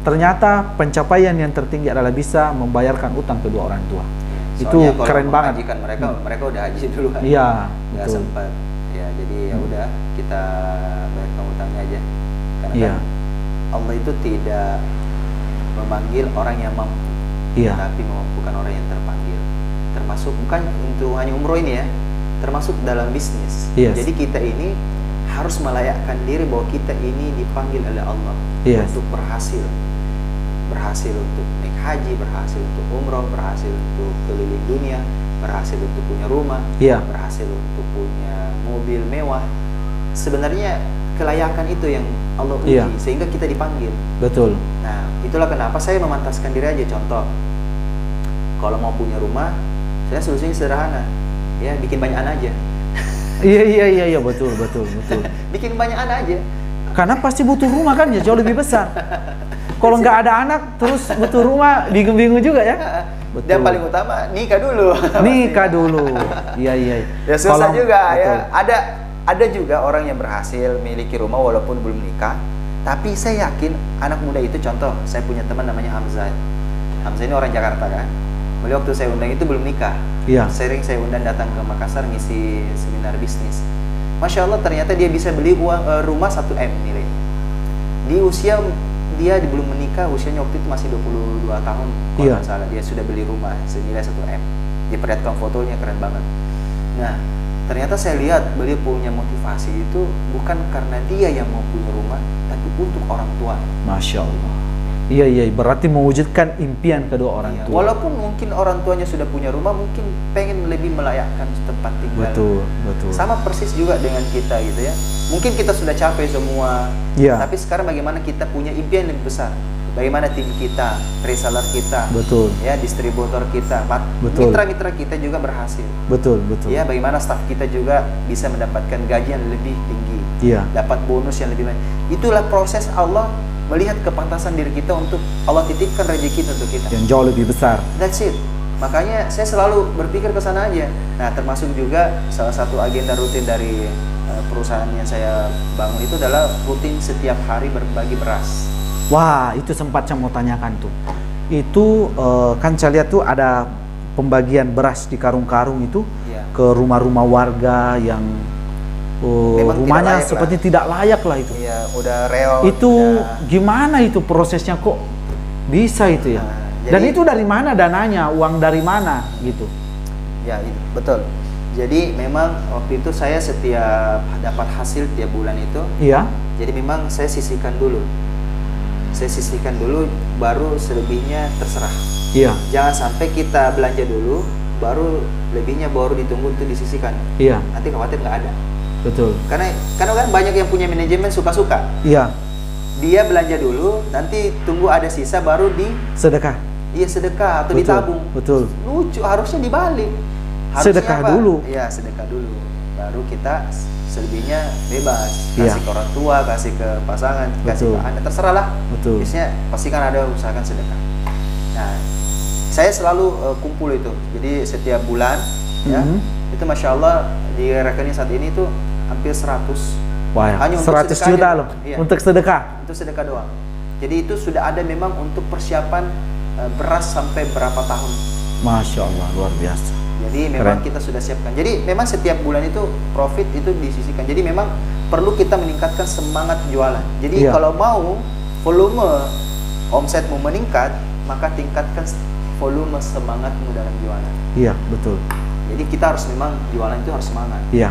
Ternyata pencapaian yang tertinggi adalah bisa membayarkan utang kedua orang tua. Soalnya itu keren banget. Mereka udah haji dulu kan. Iya, nggak sempat. Ya jadi ya udah kita bayarkan utangnya aja. Karena kan Allah itu tidak memanggil orang yang mampu, tapi memampukan orang yang terpanggil. Termasuk bukan untuk hanya umroh ini ya, termasuk dalam bisnis. Jadi kita ini harus melayakkan diri bahwa kita ini dipanggil oleh Allah untuk berhasil untuk naik haji, berhasil untuk umroh, berhasil untuk keliling dunia, berhasil untuk punya rumah, berhasil untuk punya mobil mewah. Sebenarnya kelayakan itu yang Allah uji sehingga kita dipanggil. Betul. Nah, itulah kenapa saya memantaskan diri aja. Contoh, kalau mau punya rumah, saya solusinya sederhana, ya bikin banyak anak aja. Iya, betul. Bikin banyak anak aja. Karena pasti butuh rumah kan ya, jauh lebih besar. Kalau nggak ada anak terus butuh rumah, bingung-bingung juga ya. Betul. Dan paling utama nikah dulu. Iya. Ya susah juga ya. Ada juga orang yang berhasil memiliki rumah walaupun belum nikah. Tapi saya yakin anak muda itu, contoh saya punya teman namanya Hamzah. Hamzah ini orang Jakarta kan. Beliau waktu saya undang itu belum nikah. Sering saya undang datang ke Makassar ngisi seminar bisnis. Masya Allah ternyata dia bisa beli rumah 1 M nilainya. Di usia dia belum menikah, usianya waktu itu masih 22 tahun kalau nggak salah, dia sudah beli rumah senilai 1 M. Diperlihatkan fotonya keren banget. Nah ternyata saya lihat beliau punya motivasi itu bukan karena dia yang mau punya rumah, tapi untuk orang tua. Masya Allah. Iya, berarti mewujudkan impian kedua orang tua. Walaupun mungkin orang tuanya sudah punya rumah, mungkin pengen lebih melayakkan tempat tinggal. Betul. Sama persis juga dengan kita gitu ya. Mungkin kita sudah capek semua, tapi sekarang bagaimana kita punya impian lebih besar. Bagaimana tim kita, reseller kita, ya distributor kita, mitra-mitra kita juga berhasil. Betul. Ya, bagaimana staff kita juga bisa mendapatkan gaji yang lebih tinggi, dapat bonus yang lebih banyak. Itulah proses Allah melihat kepantasan diri kita untuk Allah titipkan rezeki untuk kita yang jauh lebih besar. That's it. Makanya saya selalu berpikir ke sana aja. Nah, termasuk juga salah satu agenda rutin dari perusahaan yang saya bangun itu adalah rutin setiap hari berbagi beras. Wah, itu sempat saya mau tanyakan tuh. Itu kan saya lihat tuh ada pembagian beras di karung-karung itu ke rumah-rumah warga yang rumahnya seperti tidak layak lah itu. Iya, udah reot. Itu gimana itu prosesnya kok Bisa itu ya. Dan itu dari mana dananya? Uang dari mana gitu? Ya, itu betul. Jadi memang waktu itu saya setiap dapat hasil tiap bulan itu, iya. Jadi memang saya sisihkan dulu. Saya sisihkan dulu, baru selebihnya terserah. Iya. Jangan sampai kita belanja dulu, baru lebihnya baru ditunggu untuk disisihkan. Iya. Nanti khawatir nggak ada. Betul. Karena kan banyak yang punya manajemen suka-suka. Iya. Dia belanja dulu, nanti tunggu ada sisa baru di sedekah. Iya, sedekah atau betul, ditabung. Betul. Lucu, harusnya dibalik. Harusnya sedekah dulu. Iya, sedekah dulu. Baru kita selebihnya bebas. Kasih ke orang tua, kasih ke pasangan, kasih ke anak, terserah lah. Betul. Biasanya pasti kan ada usahakan sedekah. Nah, saya selalu kumpul itu. Jadi setiap bulan, ya, itu Masya Allah di rekening saat ini tuh hampir 100. Wah, hanya 100 juta loh, iya. Untuk sedekah. Untuk sedekah doang. Jadi itu sudah ada memang untuk persiapan beras sampai berapa tahun. Masya Allah, luar biasa. Jadi memang kita sudah siapkan. Jadi memang setiap bulan itu profit itu disisihkan. Jadi memang perlu kita meningkatkan semangat jualan. Jadi kalau mau volume omsetmu meningkat, maka tingkatkan volume semangatmu dalam jualan. Iya, betul. Jadi kita harus memang jualan itu harus semangat. Iya.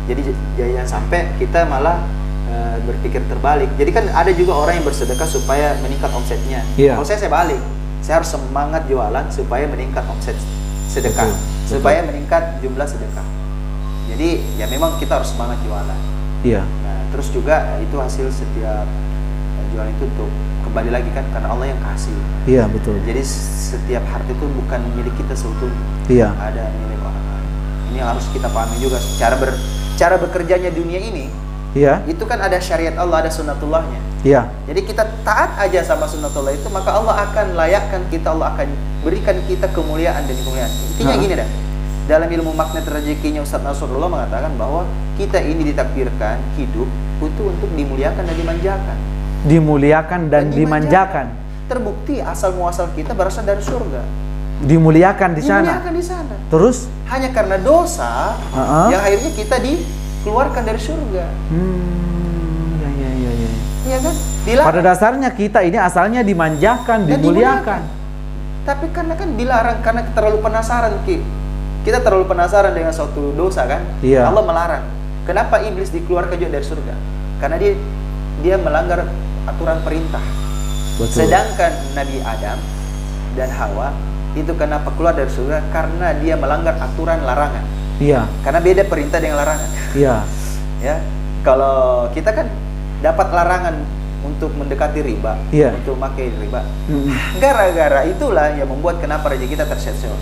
Jadi jangan sampai kita malah berpikir terbalik. Jadi kan ada juga orang yang bersedekah supaya meningkat omsetnya. Iya. Kalau saya balik, saya harus semangat jualan supaya meningkat omset sedekah. Supaya meningkat jumlah sedekah. Jadi ya memang kita harus semangat jualan. Iya. Nah, terus juga itu hasil setiap jualan itu untuk kembali lagi kan karena Allah yang kasih. Iya, betul. Jadi setiap harta itu bukan milik kita seutuhnya. Iya. Ada milik orang lain. Ini harus kita pahami juga cara bekerjanya dunia ini. Iya. Itu kan ada syariat Allah, ada sunnatullahnya. Iya. Jadi kita taat aja sama sunnatullah itu, maka Allah akan layakkan kita, Allah akan berikan kita kemuliaan dan kemuliaan. Intinya gini dah. Dalam ilmu magnet rezekinya Ustaz Nasrullah mengatakan bahwa kita ini ditakdirkan hidup untuk dimuliakan dan dimanjakan. Dimuliakan dan dimanjakan. Terbukti asal muasal kita berasal dari surga. Dimuliakan di sana. Dimuliakan di sana. Terus hanya karena dosa yang akhirnya kita dikeluarkan dari surga. Iya kan? Dilarang. Pada dasarnya kita ini asalnya dimanjakan, dimuliakan. Tapi karena kan dilarang karena terlalu penasaran, kita terlalu penasaran dengan suatu dosa kan? Iya. Allah melarang. Kenapa iblis dikeluarkan juga dari surga? Karena dia melanggar aturan perintah. Betul. Sedangkan Nabi Adam dan Hawa itu kenapa keluar dari surga? Karena dia melanggar aturan larangan. Iya. Karena beda perintah dengan larangan. Iya. Ya, kalau kita kan dapat larangan untuk mendekati riba, untuk memakai riba. Gara-gara itulah yang membuat kenapa rezeki kita terseok-seok.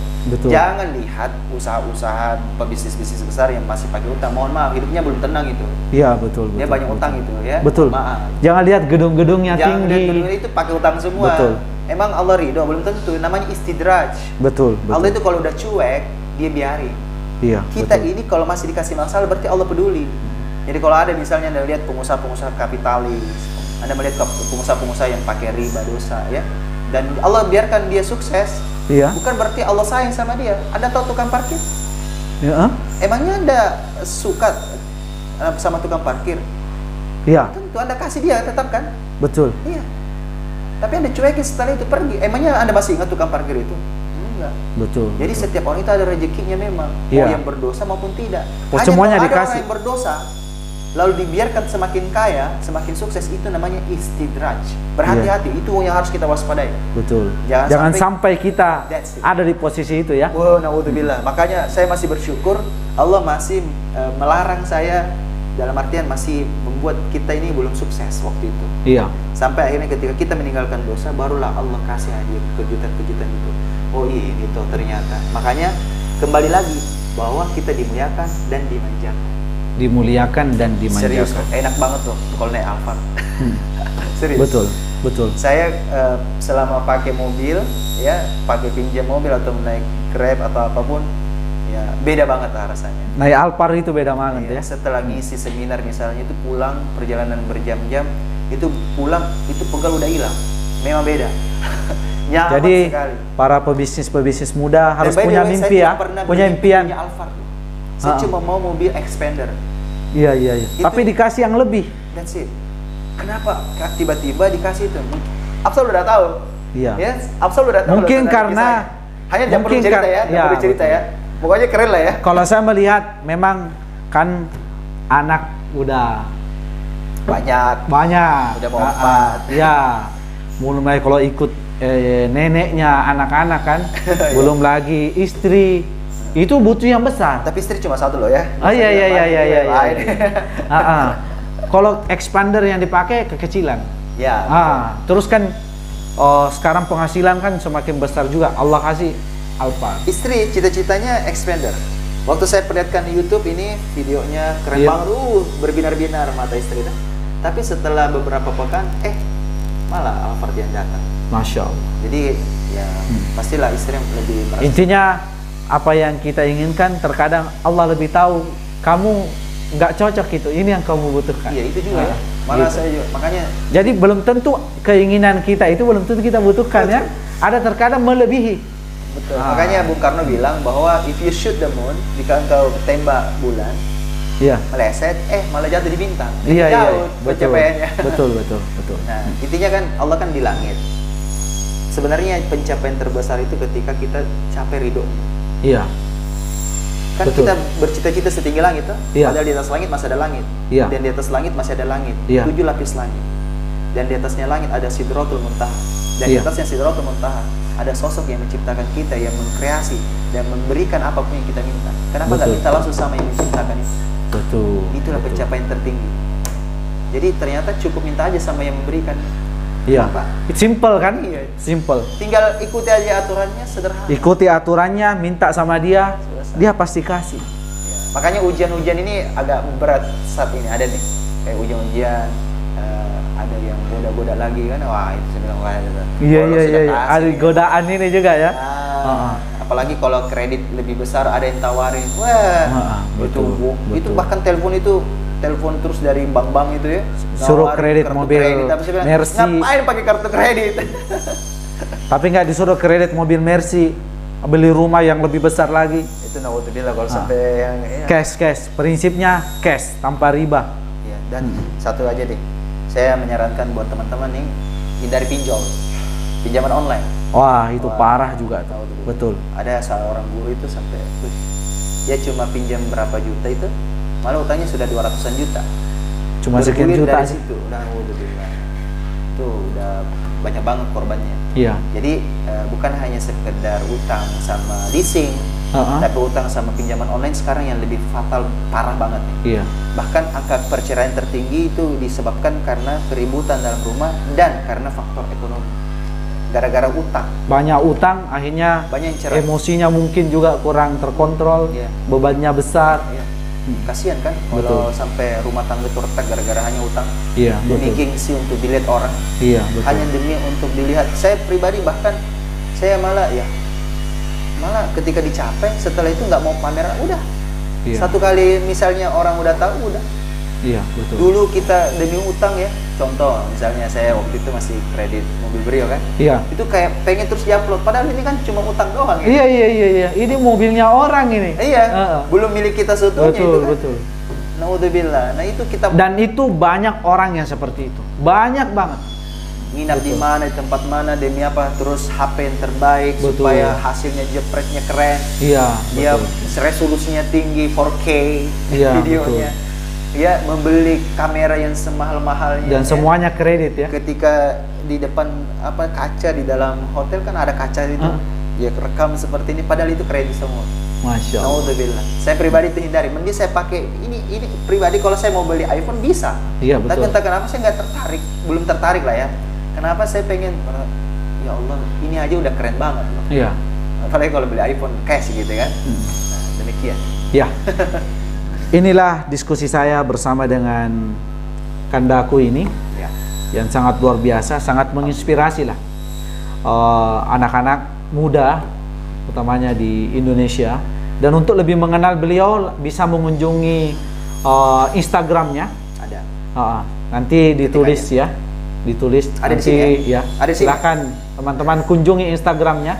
Jangan lihat usaha-usaha pebisnis-bisnis besar yang masih pakai utang. Mohon maaf, hidupnya belum tenang itu. Iya, betul. Dia banyak utang itu ya. Betul. Maaf. Jangan lihat gedung-gedungnya tinggi. Jangan lihat gedung itu pakai utang semua. Betul. Emang Allah ridho? Belum tentu. Namanya istidraj. Betul. Allah itu kalau udah cuek, dia biarin. Iya. Kita ini kalau masih dikasih masalah berarti Allah peduli. Jadi kalau ada misalnya Anda lihat pengusaha-pengusaha kapitalis, Anda melihat pengusaha-pengusaha yang pakai riba dosa ya, dan Allah biarkan dia sukses, bukan berarti Allah sayang sama dia. Anda tahu tukang parkir? Ya. Emangnya Anda suka sama tukang parkir? Iya. Tentu Anda kasih dia tetap kan? Betul. Iya. Tapi Anda cuekin setelah itu pergi. Emangnya Anda masih ingat tukang parkir itu? Enggak. Betul. Jadi setiap orang itu ada rezekinya memang, mau yang berdosa maupun tidak. Hanya semuanya kalau dikasih. Ada orang yang berdosa lalu dibiarkan semakin kaya, semakin sukses, itu namanya istidraj. Berhati-hati, itu yang harus kita waspadai. Betul. Jangan sampai kita ada di posisi itu ya. Wow, naudzubillah. Makanya saya masih bersyukur Allah masih melarang saya, dalam artian masih membuat kita ini belum sukses waktu itu. Iya. Sampai akhirnya ketika kita meninggalkan dosa, barulah Allah kasih hadiah kejutan-kejutan itu. Oh ini tuh ternyata. Makanya kembali lagi bahwa kita dimuliakan dan dimanjakan. Dimuliakan dan dimanjakan. Serius, enak banget tuh kalau naik Alphard. Serius. Betul, betul. Saya selama pakai mobil, ya pakai pinjam mobil atau naik Grab atau apapun, ya beda banget lah rasanya. Naik Alphard itu beda banget ya. Setelah ngisi seminar misalnya itu pulang perjalanan berjam-jam, itu pulang itu pegal udah hilang. Memang beda. Jadi sekali. Para pebisnis muda harus punya mimpi ya, punya impian. Saya cuma mau mobil expander. Iya. Tapi dikasih yang lebih. That's it. Kenapa tiba-tiba dikasih itu? Absol udah tahu. Iya. Ya, Afsal udah tahu. Mungkin karena hanya jangan perlu cerita ya, jangan perlu cerita ya. Pokoknya keren lah ya. Kalau saya melihat memang kan anak udah banyak, udah mau 4. Ya, mulai kalau ikut neneknya anak-anak kan, belum lagi istri, itu butuh yang besar. Tapi istri cuma 1 loh ya. Iya. Kalau expander yang dipakai kekecilan. Ya. Terus kan sekarang penghasilan kan semakin besar juga, Allah kasih Alphard. Istri cita-citanya expander. Waktu saya perlihatkan di YouTube ini videonya keren banget, berbinar-binar mata istri. Tapi setelah beberapa pekan, malah Alphard yang datang. Masya Allah. Jadi ya pastilah istri yang lebih merasa. Intinya apa yang kita inginkan terkadang Allah lebih tahu kamu nggak cocok itu, ini yang kamu butuhkan. Iya itu juga ya. Malah gitu. Saya juga makanya. Jadi belum tentu keinginan kita itu belum tentu kita butuhkan. Betul. Ya. Ada terkadang melebihi. Betul. Makanya Bung Karno bilang bahwa if you shoot the moon, jika engkau tembak bulan, meleset, malah jatuh di bintang. Jauh pencapaiannya. Betul. Nah, intinya kan Allah kan di langit. Sebenarnya pencapaian terbesar itu ketika kita capai ridhonya. Iya. Kan kita bercita-cita setinggi langit, padahal di atas langit masih ada langit. Dan di atas langit masih ada langit. 7 lapis langit. Dan di atasnya langit ada Sidratul Muntaha. Dan di atasnya Sidratul Muntaha ada sosok yang menciptakan kita, yang mengkreasi dan memberikan apapun yang kita minta. Kenapa nggak minta langsung sama yang menciptakan itu? Betul. Itulah pencapaian tertinggi. Jadi ternyata cukup minta aja sama yang memberikan. Iya. Simple kan? Iya. Simple. Tinggal ikuti aja aturannya, sederhana. Ikuti aturannya, minta sama dia, dia pasti kasih. Ya. Makanya ujian-ujian ini agak berat saat ini. Ada nih, kayak ujian-ujian, ada yang goda-goda lagi kan? Wah itu saya bilang wah itu. Iya. Ada godaan ini juga ya. Apalagi kalau kredit lebih besar ada yang tawarin, wah itu bahkan telepon terus dari bank-bank itu ya, suruh kredit mobil Mercy. Ngapain pakai kartu kredit? Tapi nggak disuruh kredit mobil Mercy, beli rumah yang lebih besar lagi. Itu naudzubillah kalau sampai yang cash, prinsipnya cash tanpa riba. Ya, dan satu aja deh, saya menyarankan buat teman-teman nih, hindari pinjaman online. Wah itu parah juga. Betul. Ada seorang guru itu sampai dia cuma pinjam berapa juta itu, malah utangnya sudah 200-an juta. Cuma sekian juta dari situ. Itu udah banyak banget korbannya. Iya. Jadi bukan hanya sekedar utang sama leasing, tapi utang sama pinjaman online sekarang yang lebih fatal, parah banget nih. Iya. Bahkan angka perceraian tertinggi itu disebabkan karena keributan dalam rumah dan karena faktor ekonomi. Gara-gara utang. Banyak utang, akhirnya banyak yang cerai. Emosinya mungkin juga kurang terkontrol, bebannya besar. Kasihan kan kalau sampai rumah tangga itu retak gara-gara hanya utang. Iya, demi gengsi untuk dilihat orang. Iya, betul. Hanya demi untuk dilihat. Saya pribadi bahkan saya malah ketika dicapai setelah itu nggak mau pameran, udah. Satu kali misalnya orang udah tahu, udah. Iya, betul. Dulu kita demi utang ya, contoh misalnya saya waktu itu masih kredit mobil Brio kan. Iya. Itu kayak pengen terus diupload, padahal ini kan cuma utang doang ya. Iya. Ini mobilnya orang ini. Iya. Belum milik kita seutuhnya itu kan. Betul. Naudzubillah. Nah itu kita. Dan itu banyak orang yang seperti itu. Banyak banget. Nginap di mana, di tempat mana, demi apa? Terus HP yang terbaik supaya hasilnya jepretnya keren. Iya. Dia resolusinya tinggi 4K videonya. Betul. Ya membeli kamera yang semahal-mahalnya dan semuanya kredit ya. Ketika di depan kaca di dalam hotel kan ada kaca itu, ya rekam seperti ini, padahal itu kredit semua. Masya Allah. Naudzubillah. Saya pribadi itu hindari. Mending saya pakai ini pribadi kalau saya mau beli iPhone bisa. Iya betul. Tapi entah kenapa saya nggak tertarik, belum tertarik lah ya. Kenapa saya pengen? Ya Allah, ini aja udah keren banget loh. Iya. Apalagi kalau beli iPhone cash gitu kan. Nah, demikian. Ya. Inilah diskusi saya bersama dengan Kandaku ini yang sangat luar biasa, sangat menginspirasi lah anak-anak muda utamanya di Indonesia. Dan untuk lebih mengenal beliau bisa mengunjungi Instagramnya. Ada. Nanti ditulis ya, ditulis. Ada nanti di sini ya. Ada silakan teman-teman kunjungi Instagramnya.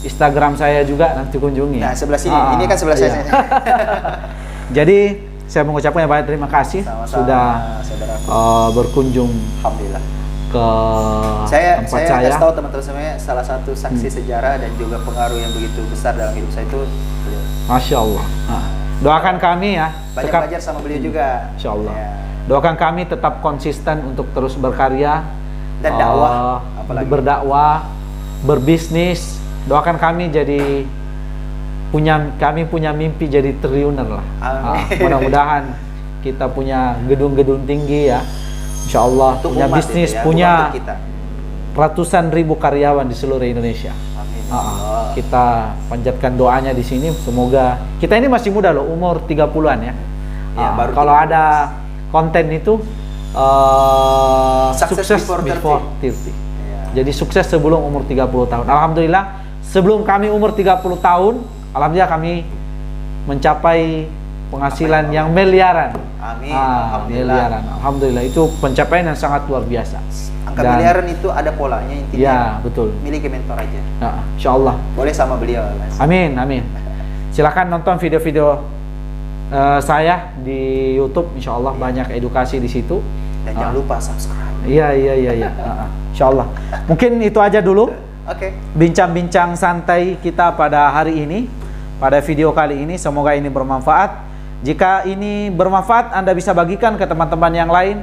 Instagram saya juga nanti kunjungi. Nah sebelah sini, ini kan sebelah saya. Jadi saya mengucapkan banyak terima kasih. Sama-sama, sudah berkunjung Alhamdulillah ke ke tempat saya saya. kasih tahu teman-teman semuanya, salah satu saksi sejarah dan juga pengaruh yang begitu besar dalam hidup saya itu beliau. Masya Allah. Doakan kami ya. Banyak belajar sama beliau juga. Insya Allah. Ya. Doakan kami tetap konsisten untuk terus berkarya Dan dakwah, apalagi. berdakwah, berbisnis. Doakan kami kami punya mimpi jadi triliuner lah. Mudah-mudahan kita punya gedung-gedung tinggi ya. Insya Allah Untuk punya umat bisnis, itu ya, punya kita. ratusan ribu karyawan di seluruh Indonesia. Amin. Kita panjatkan doanya di sini. Semoga kita ini masih muda loh, umur 30-an ya. Ya, baru kalau 30. ada konten itu sukses before 30. Ya. Jadi sukses sebelum umur 30 tahun. Alhamdulillah sebelum kami umur 30 tahun, alhamdulillah kami mencapai penghasilan yang miliaran. Amin. Miliaran. Alhamdulillah itu pencapaian yang sangat luar biasa. Angka miliaran itu ada polanya intinya. Ya, betul. Miliki mentor aja. Insya Allah. Boleh sama beliau. Amin, amin. Silakan nonton video-video saya di YouTube. Insya Allah banyak edukasi di situ. Dan jangan lupa subscribe. Iya. Insya Allah. Mungkin itu aja dulu. Oke. Bincang-bincang santai kita pada hari ini, pada video kali ini. Semoga ini bermanfaat. Jika ini bermanfaat, Anda bisa bagikan ke teman-teman yang lain.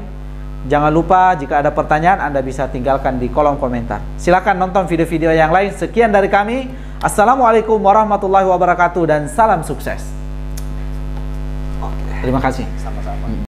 Jangan lupa jika ada pertanyaan Anda bisa tinggalkan di kolom komentar. Silakan nonton video-video yang lain. Sekian dari kami. Assalamualaikum warahmatullahi wabarakatuh dan salam sukses. Oke. Terima kasih. Sama-sama.